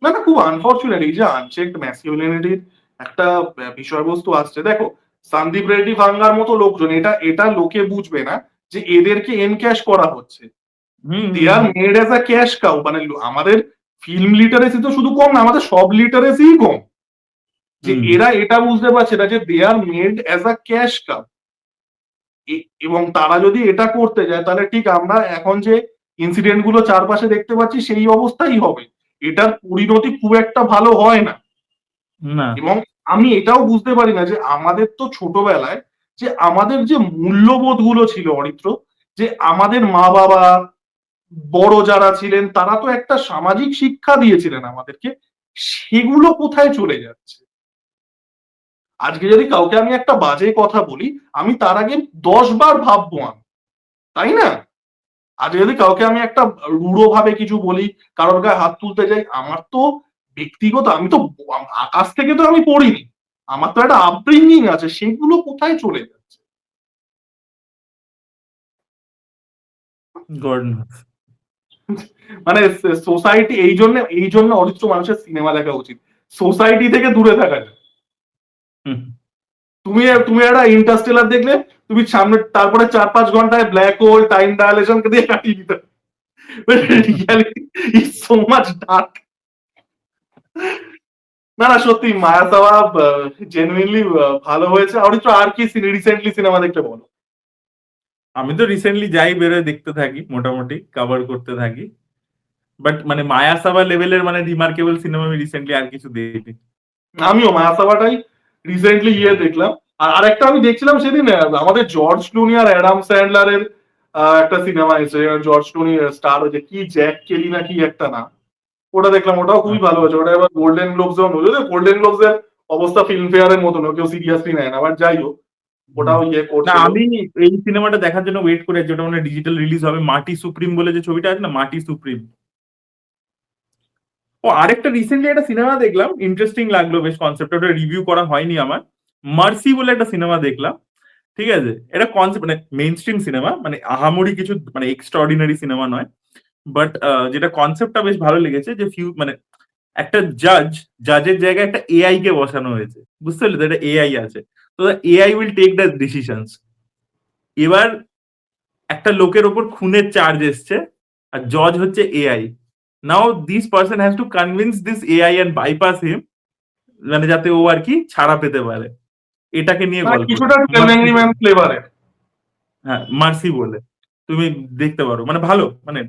না না, খুব আনফরচুনেট এই যে আনচেকড ম্যাসকিউলিনিটির একটা বিষয়বস্তু আসছে। দেখো সন্দীপ রেড্ডি ভাঙ্গার মতো লোকজন, এটা এটা লোকে বুঝবে না যে এদেরকে এনক্যাশ করা হচ্ছে। Hmm they hmm are made as a cash cow. মানে আমাদের ফিল্ম লিটারেসি তো শুধু কম না, আমাদের সব লিটারেসি কম। যে হুম এরা এটা বুঝতে পারছে না যে they are made as a cash cow. এবং তারা যদি এটা করতে যায় তাহলে ঠিক আমরা এখন যে ইনসিডেন্ট গুলো চারপাশে দেখতে পাচ্ছি সেই অবস্থাই হবে। এটার পরিণতি খুব একটা ভালো হয় না। না এবং আমি এটাও বুঝতে পারি না যে আমাদের তো ছোটবেলায় যে আমাদের যে মূল্যবোধ গুলো ছিল অরিত্র, যে আমাদের মা বাবা বড় যারা ছিলেন তারা তো একটা সামাজিক শিক্ষা দিয়েছিলেন আমাদেরকে, সেগুলো কোথায় চলে যাচ্ছে। আজকে যদি কাউকে আমি একটা বাজে কথা বলি, আমি তার আগে 10 বার ভাববো আমি, তাই না? আজকে যদি কাউকে আমি একটা রূঢ় ভাবে কিছু বলি, কারোর গায়ে হাত তুলতে যাই, আমার তো ব্যক্তিগত, আমি তো আকাশ থেকে তো আমি পড়িনি, আমার তো একটা আপব্রিঙ্গিং আছে, সেগুলো কোথায় চলে যাচ্ছে। God knows. মানে সোসাইটি, এই জন্য অরিত্র মানুষের সিনেমা দেখা উচিত, সোসাইটি থেকে দূরে থাকা যায়। তুমি তুমি একটা ইন্টারস্টেলার দেখলে, তুমি সামনে তারপরে 4-5 ঘন্টায় ব্ল্যাক হোল টাইম ডায়ালেশন দিয়ে কাটিয়ে দিতে, reality is so much dark. না না, সত্যি মায়াসাওয়া জেনুইনলি ভালো হয়েছে। অরিত্র আর কি রিসেন্টলি সিনেমা দেখতে বলো? আমি তো রিসেন্টলি যাই বেরোয় দেখতে থাকি, মোটামুটি কভার করতে থাকি, বাট মানে মায়াসাবা লেভেলের মানে রিমার্কেবল সিনেমা আমি রিসেন্টলি আর কিছু দেখিনি। আমিও মায়াসাওয়াটাই রিসেন্টলি গিয়ে দেখলাম। আর আরেকটা আমি দেখছিলাম সেদিন, আমাদের জর্জ ক্লুনি আর অ্যাডাম স্যান্ডলারের একটা সিনেমা এসেছে, জর্জ ক্লুনি স্টার হয়েছে, কি জ্যাক কেলি না কি একটা না, ওটা দেখলাম, ওটাও খুবই ভালো হয়েছে। ওটা এবার গোল্ডেন গ্লোবস এও নজরে, গোল্ডেন গ্লোবস এর অবস্থা ফিল্ম ফেয়ারের মতো না, কেউ সিরিয়াসলি নেয় না, বাট যাই হোক ওটাও ইয়ে না করছিল। আমি এই সিনেমাটা দেখার জন্য ওয়েট করে আছি, ওটা মানে ডিজিটাল রিলিজ হবে, মাটি সুপ্রিম বলে যে ছবিটা আছে না, মাটি সুপ্রিম। ও আরেকটা রিসেন্টলি একটা সিনেমা দেখলাম, ইন্টারেস্টিং লাগলো বেশ কনসেপ্ট, ওটা রিভিউ করা হয়নি আমার, মার্সি বলে একটা সিনেমা দেখলাম, ঠিক আছে? এটা কনসেপ্ট মানে মেইন স্ট্রিম সিনেমা, মানে আহামরি কিছু মানে এক্সট্রাঅর্ডিনারি সিনেমা নয়। বাট যেটা কনসেপ্টটা বেশ ভালো লেগেছে যে মানে একটা জাজের জায়গায় একটা এআই কে বসানো হয়েছে, বুঝতে পারলি তো? একটা এআই আছে, তো AI will take the decisions. এবার একটা লোকের ওপর খুনের চার্জ এসছে, আর জজ হচ্ছে AI. Now this person has to convince this AI and bypass him, মানে যাতে ও আর কি ছাড়া পেতে পারে। এটাকে নিয়ে মানে গল্পটা কিছুটা মার্সি টেলম্যানি ম্যান বলে। ফ্লেভারের। হ্যাঁ, মার্সি বলে, তুমি দেখতে পারো, মানে ভালো, মানে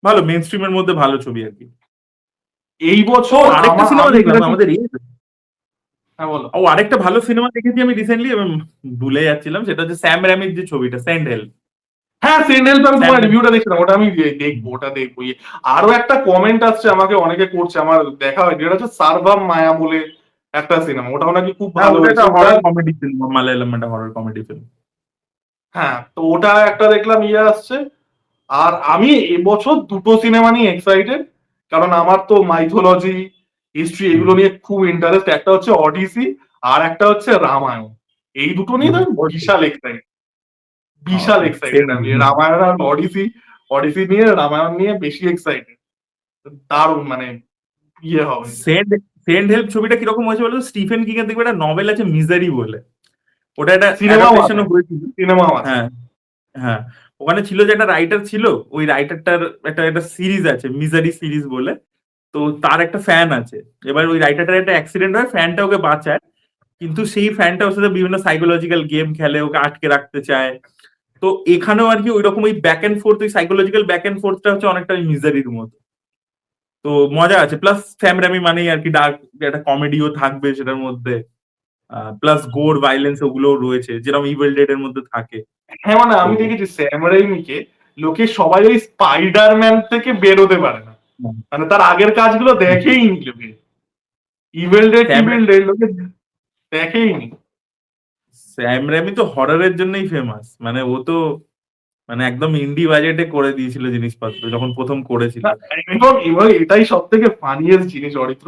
ভালো মেইন স্ট্রিমের মধ্যে ভালো ছবি আর কি। এই ও বছর আরেকটা সিনেমা আমি দেখলাম যেটা, আমাদের হ্যাঁ বলো। ও আরেকটা ভালো সিনেমা দেখেছি আমি রিসেন্টলি, আমি ভুলে যাচ্ছিলাম, সেটা হচ্ছে স্যাম র্যামির যে ছবিটা স্যান্ডেল। হ্যাঁ সেন্ডেল, আমি স্যাম তোমার রিভিউটা দেখছিলাম, ওটা আমি দেখবো, ওটা দেখবো। আরো একটা কমেন্ট আসছে আমাকে, অনেকে করছে, আমার দেখা হয়, যেটা হচ্ছে সার্ভাম মায়া বলে একটা সিনেমা, ওটাও নাকি খুব হ্যাঁ, ভালো ওটা হয়েছে একটা ওটা। হরর কমেডি ফিল্ম, মালায়ালাম একটা হরর কমেডি ফিল্ম। হ্যাঁ, তো ওটা একটা দেখলাম আসছে। আর আমি এবছর দুটো সিনেমা নিয়ে এক্সাইটেড, কারণ আমার তো মাইথোলজি, হিস্ট্রি এগুলো নিয়ে খুব ইন্টারেস্ট। একটা হচ্ছে অডিসি, আর একটা হচ্ছে রামায়ণ। এই দুটো নিয়ে তো আমি বিশাল এক্সাইটেড, বিশাল এক্সাইটেড আমি। রামায়ণ আর অডিসি, অডিসি নিয়ে, রামায়ণ নিয়ে বেশি এক্সাইটেড। দারুণ, মানে হবে। সেন্ড সেন্ড হেল্প ছবিটা কিরকম হয়েছে বলতো? স্টিফেন কিং এর দেখবে একটা নভেল আছে মিজারি বলে, ওটা একটা সিনেমাও আছে, অ্যাডাপ্টেশনও হয়েছিল। সিনেমাও আছে। হ্যাঁ, হ্যাঁ, ওখানে ছিল যে একটা রাইটার ছিল, ওই রাইটারটার একটা একটা সিরিজ আছে মিজারি সিরিজ বলে, তো তার একটা ফ্যান আছে। এবার ওই রাইটারটার একটা অ্যাক্সিডেন্ট হয়, ফ্যানটা ওকে বাঁচায়, কিন্তু সেই ফ্যানটা ওর সাথে বিভিন্ন সাইকোলজিক্যাল গেম খেলে, ওকে আটকে রাখতে চায়। তো এখানেও আর কি ওই রকম ওই ব্যাক এন্ড ফোর্থ, ওই সাইকোলজিক্যাল ব্যাক এন্ড ফোর্থটা হচ্ছে অনেকটা ওই মিজারির মতো। তো মজা আছে, প্লাস স্যাম রেমি মানেই আর কি ডার্ক, একটা কমেডিও থাকবে সেটার মধ্যে, প্লাস গোর ভাইলেন্স ওগুলোও রয়েছে যেরকম ইভিল ডেড এর মধ্যে থাকে। হ্যাঁ, মানে তো আমি দেখেছি স্যাম রেইমিকে লোকে সবাই ওই স্পাইডারম্যান থেকে বেরোতে পারে না, মানে তার আগের কাজগুলো দেখেই নি লোকে। ইভিল ডেড স্যাম টিভিল ডেড লোকে দেখেই নি। স্যাম রেমি তো হররের জন্যই ফেমাস, মানে ও তো মানে একদম ইন্ডি বাজেটে করে দিয়েছিল জিনিসপত্র যখন প্রথম করেছিল। না, এবং এটাই সব থেকে ফানিয়েস্ট জিনিস অরিত্র,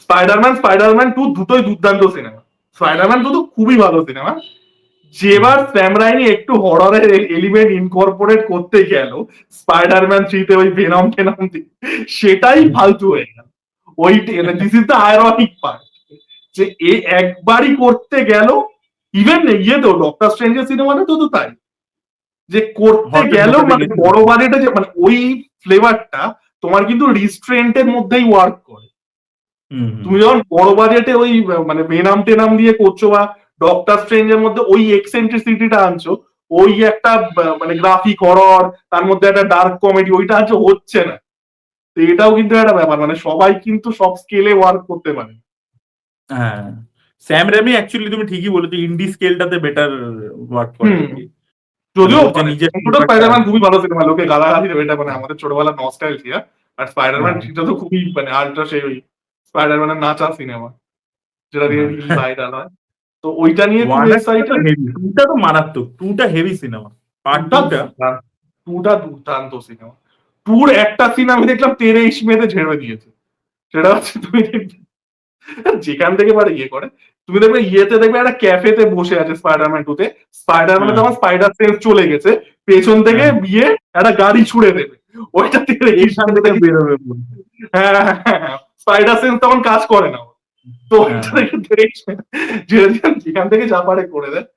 স্পাইডারম্যান টু দুটোই দুর্দান্ত সিনেমা। স্পাইডারম্যান টু তো খুবই ভালো সিনেমা। যেবার স্যাম রাইমি একটু হররের এলিমেন্ট ইনকর্পোরেট করতে গেল স্পাইডারম্যান থ্রিতে, ওই ভেনম টেনম দিয়ে, সেটাই ফালতু হয়ে গেল। ওই this is the ironic part, যে এ একবারই করতে গেল। ইভেন তো ডক্টর স্ট্রেঞ্জের সিনেমাটা তো তাই, যে করতে হরর গেল, ঢোকাতে মানে গেছিল। বড় বাজেটে, যে মানে ওই ফ্লেভারটা তোমার কিন্তু রিস্ট্রেন্টের মধ্যেই ওয়ার্ক করে। হুম, হুম, তুমি যখন বড় বাজেটে ওই মানে ভেনাম টেনাম দিয়ে করছো, বা ডক্টর স্ট্রেঞ্জের মধ্যে ওই এক্সেন্ট্রিসিটিটা আনছো, ওই একটা মানে গ্রাফিক হরর, তার মধ্যে একটা ডার্ক কমেডি, ওইটা আনছো, হচ্ছে না। তো এটাও কিন্তু একটা ব্যাপার, মানে সবাই কিন্তু সব স্কেলে ওয়ার্ক করতে পারে। হ্যাঁ, স্যাম রেমি অ্যাকচুয়ালি তুমি ঠিকই বলেছো, ইন্ডি স্কেলটাতে বেটার ওয়ার্ক করে হুম, আর কি। মানে যদিও ওর যে মানে নিজের দুটো ফ্লেভারটা স্পাইডারম্যান আছে। খুবই ভালো সিনেমা, লোকে গালাগালি দেবে, এটা মানে আমাদের ছোটবেলার নস্টালজিয়া। আর স্পাইডারম্যান হ্যাঁ, থ্রিটা তো খুবই মানে আল্ট্রা, সেই ওই স্পাইডারম্যানের নাচা সিনেমা, যেটা দিয়ে হ্যাঁ। রিল ভাইরাল হয়। তো ওইটা নিয়ে খুব ওয়ান আর টুটা তো এক্সাইটেড। হেভি, টুটা তো মারাত্মক, টুটা হেভি সিনেমা, পার্ট টুটা টুটা। দুর্দান্ত, টুটা দুর্দান্ত সিনেমা। টুর একটা সিন আমি দেখলাম 13 ইসমেতে ঝেড়ে দিয়েছে। সেটা হচ্ছে তুমি দেখবে যেখান থেকে পারে করে, তুমি দেখবে দেখবে একটা ক্যাফেতে বসে আছে স্পাইডারম্যান টুতে, স্পাইডারম্যানে হ্যাঁ, তোমার স্পাইডার সেন্স চলে গেছে, পেছন থেকে হ্যাঁ, গিয়ে একটা গাড়ি ছুড়ে দেবে, ওইটা থেকে এইখান থেকে বেরোবে বলে। হ্যাঁ, স্পাইডার সেন্স তখন কাজ করে না ওর। তো ওইটা হ্যাঁ, থেকে যেখান থেকে যা পারে করে দেয়।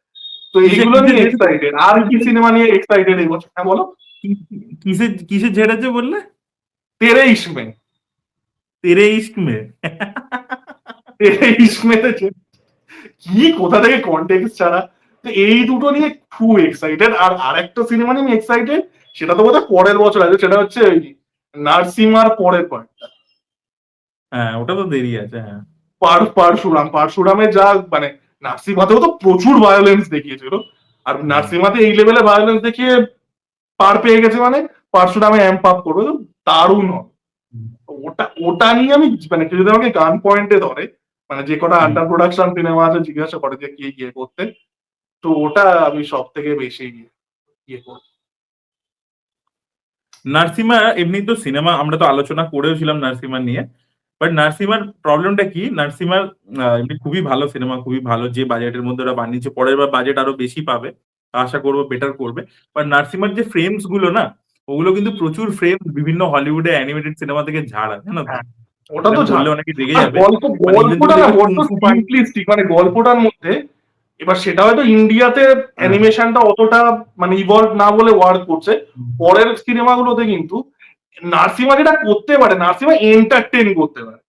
তো কিসে এইগুলো কিসে নিয়ে ঝেড়েছে? এক্সাইটেড। আর কি সিনেমা নিয়ে এক্সাইটেড এই বছর, হ্যাঁ বলো। কিসে কিসে ঝেড়েছে বললে? 13 ইসমে, তেরে ইস্ক মে। 13 ইসমেতে কি কোথা থেকে কন্টেক্সট ছাড়া। তো এই দুটো নিয়ে খুব এক্সাইটেড। আর আরেকটা সিনেমা নিয়ে আমি এক্সাইটেড, সেটা তো বোধহয় পরের বছর আছে, সেটা হচ্ছে ওই নার্সিমার পরের পার্টটা, হ্যাঁ, ওটা তো দেরি আছে, হ্যাঁ। পারশুরামে যা মানে, নার্সিমাতেও তো প্রচুর ভায়োলেন্স দেখিয়েছিল, আর হুম, নার্সিমাতে এই লেভেলে ভায়োলেন্স দেখিয়ে পার পেয়ে গেছে, মানে পারশুরামে অ্যাম্প আপ করবে তো দারুণ হবে। হুম, ওটা ওটা নিয়ে আমি মানে কেউ যদি আমাকে গান পয়েন্টে ধরে, মানে যে কটা হুম। আন্ডার প্রোডাকশন সিনেমা আছে জিজ্ঞাসা করে যে কি গিয়ে করতে, তো ওটা আমি সব থেকে বেশি করি। নার্সিমা এমনি তো সিনেমা আমরা তো আলোচনা করেও ছিলাম নার্সিমা নিয়ে, বাট নারসিমার প্রবলেমটা কি, নারসিমার এমনি খুবই ভালো সিনেমা, খুবই ভালো, যে বাজেটের মধ্যে ওরা বানিয়েছে, পরের বার বাজেট আরো বেশি পাবে, আশা করবো বেটার করবে। বাট নারসিমার যে ফ্রেমস গুলো না, ওগুলো কিন্তু প্রচুর ফ্রেম বিভিন্ন হলিউডে অ্যানিমেটেড সিনেমা থেকে ঝাড়া, জানো তো? হ্যাঁ, ওটা এটা তো বললে ঝাড়। অনেকে রেগে আর যাবে। মানে ইভেন গল্পটা তুমি না দেখবে বড্ড কুংফু পান্ডা। সিম্পলিস্টিক, মানে গল্পটার মধ্যে এবার সেটা হয়তো ইন্ডিয়াতে হ্যাঁ, অ্যানিমেশনটা অতটা মানে ইভলভ না বলে ওয়ার্ক করছে, পরের সিনেমাগুলোতে কিন্তু নার্সিমা যেটা করতে পারে, নার্সিমা এন্টারটেইন করতে পারে,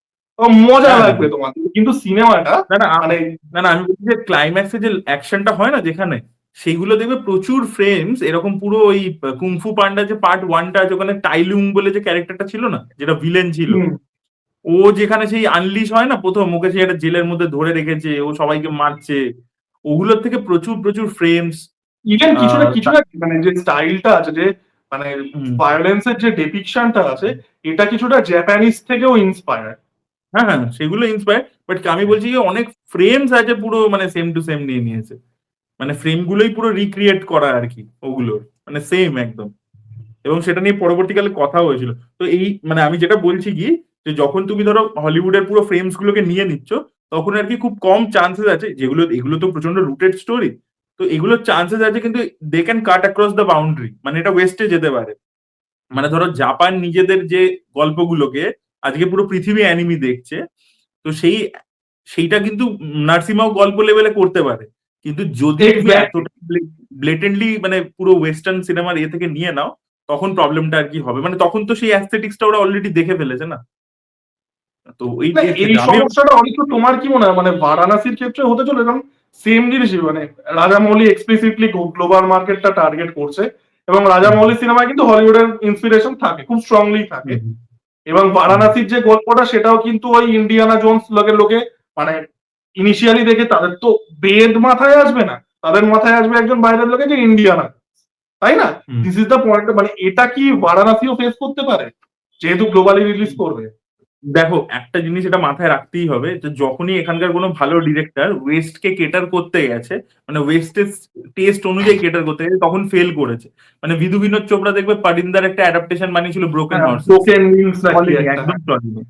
মজা হ্যাঁ, হ্যাঁ, লাগবে তোমার, কিন্তু সিনেমাটা না না মানে না না, আমি বলছি যে ক্লাইম্যাক্সে যে অ্যাকশনটা হয় না যেখানে, সেইগুলো দেখবে প্রচুর ফ্রেমস এরকম পুরো ওই কুংফু পান্ডা যে পার্ট ওয়ানটা আছে, ওখানে টাইলুং বলে যে ক্যারেক্টারটা ছিল না, যেটা ভিলেন ছিল, ও যেখানে সেই আনলিশ হয় না প্রথম, ওকে সেই একটা জেলের মধ্যে ধরে রেখেছে, ও সবাইকে মারছে, ওগুলোর থেকে প্রচুর প্রচুর ফ্রেমস। ইভেন কিছুটা কিছুটা মানে যে স্টাইলটা আছে, যে মানে ভায়োলেন্সের যে ডেপিকশনটা আছে, এটা কিছুটা জাপানিজ থেকেও ইন্সপায়ার্ড। হ্যাঁ হ্যাঁ, সেগুলো ইন্সপায়ার, বাট আমি বলছি যে অনেক ফ্রেমস আছে পুরো মানে সেম টু সেম নিয়ে নিয়েছে, মানে ফ্রেম গুলোই পুরো রিক্রিয়েট করা আর কি ওগুলোর, মানে সেম একদম। এবং সেটা নিয়ে পরবর্তীকালে কথা হয়েছিল। তো এই মানে আমি যেটা বলছি কি, যে যখন তুমি ধরো হলিউডের পুরো ফ্রেমস গুলোকে নিয়ে নিচ্ছ, তখন আর কি খুব কম চান্সেস আছে, যেগুলো এগুলো তো প্রচন্ড রুটেড স্টোরি, তো এগুলোর চান্সেস আছে কিন্তু they can cut across the boundary, মানে এটা ওয়েস্টে যেতে পারে। মানে ধরো জাপান নিজেদের যে গল্পগুলোকে আজকে পুরো পৃথিবী অ্যানিমি দেখছে, তো সেইটা কিন্তু নার্সিমাও গল্প লেভেলে করতে পারে, কিন্তু যদি তুমি এক্স্যাক্টলি। এতটা ব্লেটেন্টলি মানে পুরো ওয়েস্টার্ন সিনেমার এ থেকে নিয়ে নাও, তখন প্রবলেমটা আর কি হবে, মানে তখন তো সেই অ্যাস্থেটিক্সটা ওরা অলরেডি দেখে ফেলেছে না, তো এই না, এর এই ক্ষেত্রে আমি সমস্যাটা অনেক, তোমার কি মনে হয় মানে বারাণসীর ক্ষেত্রে হতে চলে? কারণ সেম জিনিসই, মানে রাজামৌলি এক্সপ্লিসিটলি গ্লোবাল মার্কেটটা টার্গেট করছে, এবং রাজামৌলি সিনেমায় কিন্তু হলিউডের ইন্সপিরেশন থাকে, খুব স্ট্রংলি থাকে। হুম, হুম, এবং হুম, বারাণসীর যে গল্পটা, সেটাও কিন্তু ওই ইন্ডিয়ানা জোন্স লোকের লোকে মানে ইনিশিয়ালি দেখে তাদের তো বেদ মাথায় আসবে না, তাদের মাথায় আসবে একজন বাইরের লোকে যে ইন্ডিয়ানা, তাই না? Hmm. This is the point. মানে এটা কি বারাণসীও ফেস করতে পারে যেহেতু গ্লোবালি রিলিজ করবে? দেখো, একটা জিনিস এটা মাথায় রাখতেই হবে, যে যখনই এখানকার কোনো ভালো ডিরেক্টর ওয়েস্ট কে কেটার করতে গেছে, মানে ওয়েস্টের টেস্ট অনুযায়ী কেটার করতে গেছে, তখন ফেল করেছে। মানে বিধু বিনোদ চোপড়া দেখবে পারিন্দার একটা অ্যাডাপ্টেশন বানিয়েছিল ব্রোকেন হ্যাঁ, হর্সেস, ব্রোকেন উইংস নাকি চলেনি, একটা। একদম চলেনি,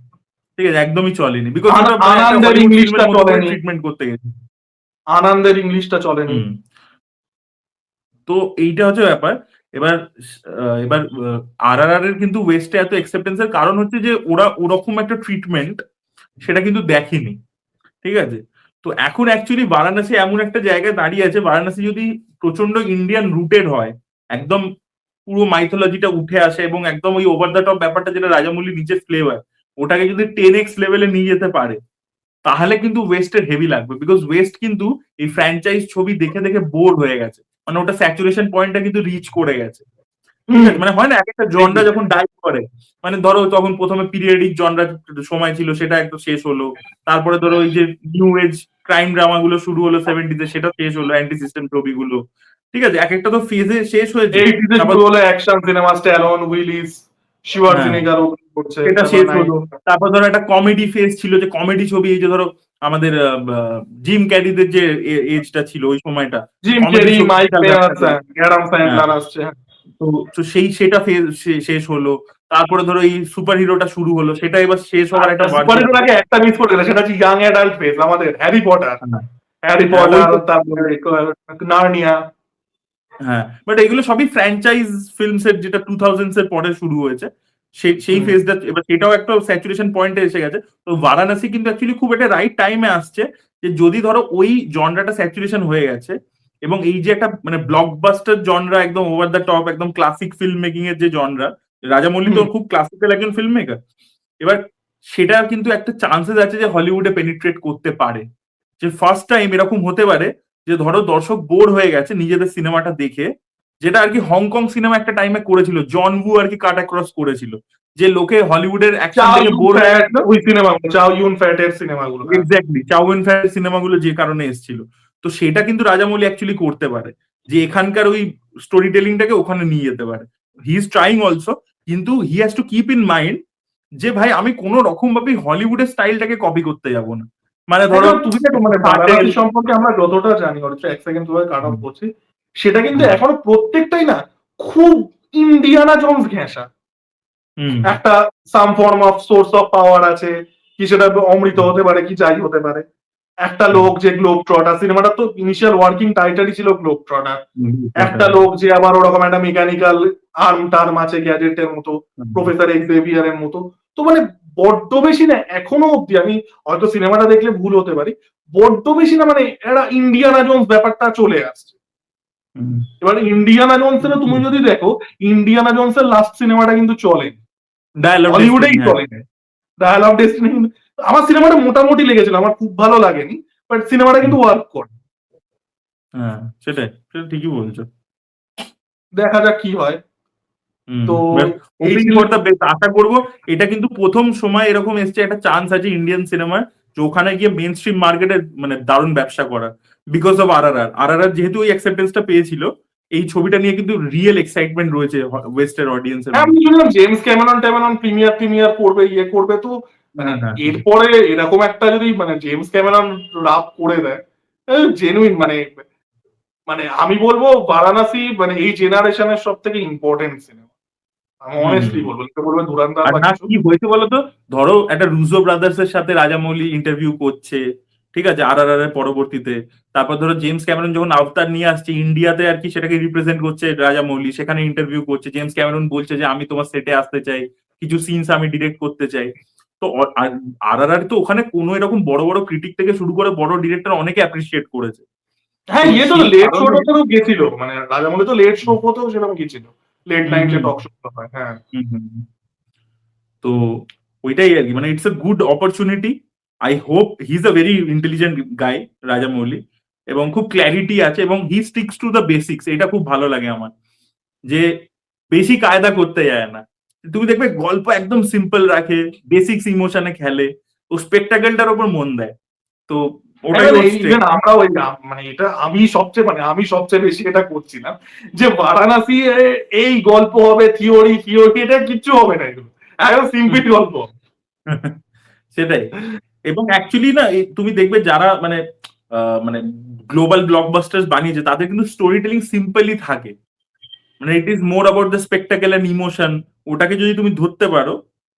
ঠিক আছে, একদমই চলেনি, বিকজ ওটা মানে একটা আনন্দের হলিউড ইংলিশটা ফিল্মের মতো করে চলেনি, ট্রিটমেন্ট করতে গেছে। আনন্দের ইংলিশটা চলেনি। হুম। তো এইটা হচ্ছে ব্যাপার। এবার এবার RRR এর কিন্তু ওয়েস্টে এত অ্যাকসেপ্টেন্স এর কারণ হচ্ছে যে ওরা ওরকম একটা ট্রিটমেন্ট সেটা কিন্তু দেখেনি, ঠিক আছে? তো এখন অ্যাকচুয়ালি বারাণসী এমন একটা জায়গায় দাঁড়িয়ে আছে, বারাণসী যদি প্রচন্ড ইন্ডিয়ান রুটেড হয়, একদম পুরো মাইথোলজিটা উঠে আসে, এবং একদম ওই ওভার দ্য টপ ব্যাপারটা যেটা রাজামৌলি নিজের ফ্লেভার, ওটাকে যদি 10x লেভেলে নিয়ে যেতে পারে, তাহলে কিন্তু ওয়েস্টের হেভি লাগবে, বিকজ ওয়েস্ট কিন্তু এই ফ্র্যাঞ্চাইজ ছবি দেখে দেখে বোর হয়ে গেছে, মানে ওটা স্যাচুরেশন পয়েন্টটা কিন্তু রিচ করে গেছে, ঠিক আছে? মানে হয় না, এক একটা জনরা যখন ডাইভ করে, মানে ধরো তখন প্রথমে পিরিয়ডিক জনরা সময় ছিল, সেটা একটু শেষ হলো, তারপরে ধরো ওই যে নিউ এজ ক্রাইম ড্রামা গুলো শুরু হলো 70s, সেটা শেষ হলো, অ্যান্টি সিস্টেম ছবিগুলো, ঠিক আছে, এক একটা তো ফেজে শেষ হয়েছে, এইটিতে তারপর শুরু হলো অ্যাকশন সিনেমা, স্ট্যালোন, উইলিস, হ্যাঁ শিওয়ার্জেনেগার করছে, সেটা তারপর শেষ হলো, তারপর ধরো একটা কমেডি ফেজ ছিল, যে কমেডি ছবি, এই যে ধরো আমাদের জিম ক্যারিদের যে এজটা ছিল ওই সময়টা, জিম কমেডি ক্যারি, ছবি মাইক বিশাল ব্যবসা পেয়ার্স, করেছে। অ্যাডাম হ্যাঁ, স্যান্ডলার আসছে। তো তো সেটা ফেজ শেষ হলো, তারপরে ধরো এই সুপার হিরোটা শুরু হলো, সেটা এবার শেষ হওয়ার একটা সুপার ভার্জন। হিরোর আগে একটা মিস করে গেলে, সেটা হচ্ছে ইয়াং অ্যাডাল্ট ফেজ, আমাদের হ্যারি পটার, হ্যারি হ্যাঁ ওই পটার, তো। তারপরে নার্নিয়া। হ্যাঁ, বাট এগুলো সবই ফ্র্যাঞ্চাইজ ফিল্মস এর, যেটা 2000s এর পরে শুরু হয়েছে, সেই ফেজটা এবার সেটাও একটা স্যাচুরেশন পয়েন্টে এসে গেছে। তো বারাণসী কিন্তু অ্যাকচুয়ালি খুব একটা রাইট টাইমে আসছে, যে যদি ধরো ওই জনরাটা স্যাচুরেশন হয়ে গেছে, এবং এই যে একটা মানে ব্লকবাস্টার জনরা, একদম ওভার দ্য টপ, একদম ক্লাসিক ফিল্ম মেকিং এর যে জনরা, রাজামৌলি তো খুব ক্লাসিক্যাল একজন ফিল্ম মেকার, এবার সেটা কিন্তু একটা চান্সেস আছে যে হলিউডে পেনিট্রেট করতে পারে, যে ফার্স্ট টাইম এরকম হতে পারে, যে ধরো দর্শক বোর হয়ে গেছে নিজেদের সিনেমাটা দেখে, যেটা আর কি হংকং সিনেমা একটা টাইমে করেছিল, জন ভু আর কি কাট অ্যাক্রস করেছিল, যে লোকে হলিউডের অ্যাকশন চাও দেখে ইউন বোর হয়ে ফ্যাট, গেছিল। ওই সিনেমাগুলো, চাও ইউন ফ্যাটের সিনেমাগুলো। এক্স্যাক্টলি, চাউইন ফ্যান সিনেমাগুলো যে কারণে এসেছিল, তো সেটা কিন্তু রাজামৌলি অ্যাকচুয়ালি করতে পারে, যে এখানকার ওই স্টোরি টেলিংটাকে ওখানে নিয়ে যেতে পারে। হি ইজ ট্রাইং অলসো, কিন্তু he has to keep in mind যে ভাই আমি কোনো রকম ভাবে হলিউডের স্টাইলটাকে কপি করতে যাব না, মানে ধরো এবার তুমি দেখো, মানে কার্টেল। বারাণসী সম্পর্কে আমরা যতটা জানি, অথচ এক সেকেন্ড ধরে কাট অফ করছি, সেটা কিন্তু হুম এখনো প্রত্যেকটাই না খুব ইন্ডিয়ানা জোন্স ঘেঁষা। হুম একটা সাম form of swords of power আছে, কি সেটা অমৃত হতে পারে, কি যাই হতে পারে। একটা লোক যে গ্লোব ট্রটার, সিনেমাটা তো ইনিশিয়াল ওয়ার্কিং টাইটেলই ছিল গ্লোব ট্রটার। একটা লোক যে আবার ওরকম একটা মেকানিক্যাল আর্ম টার্ম আছে গ্যাজেটের মতো, প্রফেসর এক্সেভিয়ার এর মতো। তো মানে বড্ড বেশি না এখনো অব্দি, আমি হয়তো সিনেমাটা দেখলে ভুল হতে পারি, বড্ড বেশি না মানে একটা ইন্ডিয়ানা জোন্স ব্যাপারটা চলে আসছে। এবার ইন্ডিয়ানা জোন্স এর তুমি যদি দেখো, ইন্ডিয়ানা জোন্স এর লাস্ট সিনেমাটা কিন্তু চলে, হলিউডেই চলে, ডায়াল অফ ডেস্টিনি। আমার সিনেমাটা মোটামুটি লেগেছিল, আমার খুব ভালো লাগেনি, বাট সিনেমাটা কিন্তু ওয়ার্ক করে। হ্যাঁ সেটাই, সেটা ঠিকই বলছো। দেখা যাক কি হয়। তো আশা করবো এটা কিন্তু প্রথম সময় এরকম এসছে, একটা চান্স আছে ইন্ডিয়ান সিনেমার যে ওখানে গিয়ে মেন স্ট্রিম মার্কেটে মানে দারুণ ব্যবসা করা, বিকজ অফ আর যেহেতু ওই অ্যাকসেপ্টেন্সটা পেয়েছিল, এই ছবিটা নিয়ে কিন্তু রিয়েল এক্সাইটমেন্ট রয়েছে ওয়েস্টের অডিয়েন্সের। আমি শুনলাম জেমস ক্যামেরন প্রিমিয়ার করবে, ইয়ে করবে। তো মানে এরপরে এরকম একটা যদি মানে জেমস ক্যামেরন রাপ করে দেয়, জেনুইন মানে মানে আমি বলবো বারাণসী মানে এই জেনারেশনের সব থেকে ইম্পর্টেন্ট সিনেমা। আমি অনেস্টলি বলবো, বলবো ধুরন্ধর বা কিছু। কি হয়েছে বলতো, ধরো একটা রুজো ব্রাদার্স এর সাথে রাজামৌলি ইন্টারভিউ করছে, ঠিক আছে, আর এর পরবর্তীতে। তারপর ধরো জেমস ক্যামেরন যখন আফতার নিয়ে আসছে ইন্ডিয়াতে আর কি, সেটাকে রিপ্রেজেন্ট করছে রাজামৌলি, সেখানে ইন্টারভিউ করছে, জেমস ক্যামেরন বলছে যে আমি তোমার সেটে আসতে চাই, কিছু সিনস আমি ডিরেক্ট করতে চাই। তো আর তো ওখানে কোনো এরকম বড় বড় ক্রিটিক থেকে শুরু করে বড় ডিরেক্টর অনেকে অ্যাপ্রিসিয়েট করেছে। হ্যাঁ, ইয়ে তো লেট শোতেও গেছিল, মানে রাজামৌলি তো লেট শো হতেও সেরকম গেছিল, লেট নাইট যে টক শো হয়। হ্যাঁ, তো ওইটাই আর কি, মানে it's a good opportunity. I hope he is a very intelligent guy Rajamouli, এবং খুব ক্ল্যারিটি আছে, এবং he sticks to the basics. এটা খুব ভালো লাগে আমার, যে বেশি কায়দা করতে যায় না। তুমি দেখবে গল্প একদম সিম্পল রাখে, বেসিক্স ইমোশনে খেলে, ও স্পেকটাকেলটার উপর মন দেয়। তো ওটাই আমরাও মানে এটা আমি সবচেয়ে বেশি এটা করছিলাম, যে বারাণসী এই গল্প হবে, থিওরি এটা কিচ্ছু হবে না, এগুলো একদম সিম্পল গল্প। সেটাই। এবং অ্যাকচুয়ালি না তুমি দেখবে যারা মানে মানে গ্লোবাল ব্লকবাস্টার্স বানিয়েছে, তাদের কিন্তু স্টোরি টেলিং সিম্পলি থাকে, মানে it is more about the spectacle and emotion. ওটাকে যদি তুমি ধরতে পারো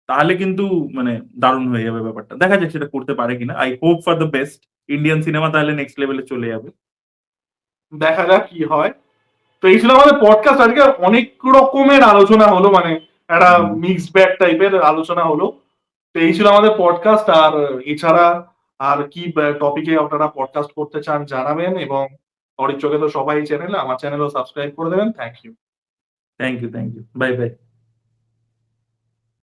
তাহলে কিন্তু মানে দারুণ হয়ে যাবে ব্যাপারটা। দেখা যাক সেটা করতে পারে কিনা। I hope for the best. Indian cinema তাহলে নেক্সট লেভেলে চলে যাবে। দেখা যাক কি হয়। তো এই ছিল আমাদের পডকাস্ট। আজকে অনেক রকমের আলোচনা হলো, মানে একটা মিক্সড ব্যাগ টাইপের আলোচনা হলো। তো এই ছিল আমাদের পডকাস্ট। আর এছাড়া আর কি টপিকে আপনারা পডকাস্ট করতে চান জানাবেন, এবং অরিচ চোখে তো সবাই চ্যানেল, আমার চ্যানেলও সাবস্ক্রাইব করে দেবেন। Thank you. Thank you. Bye by.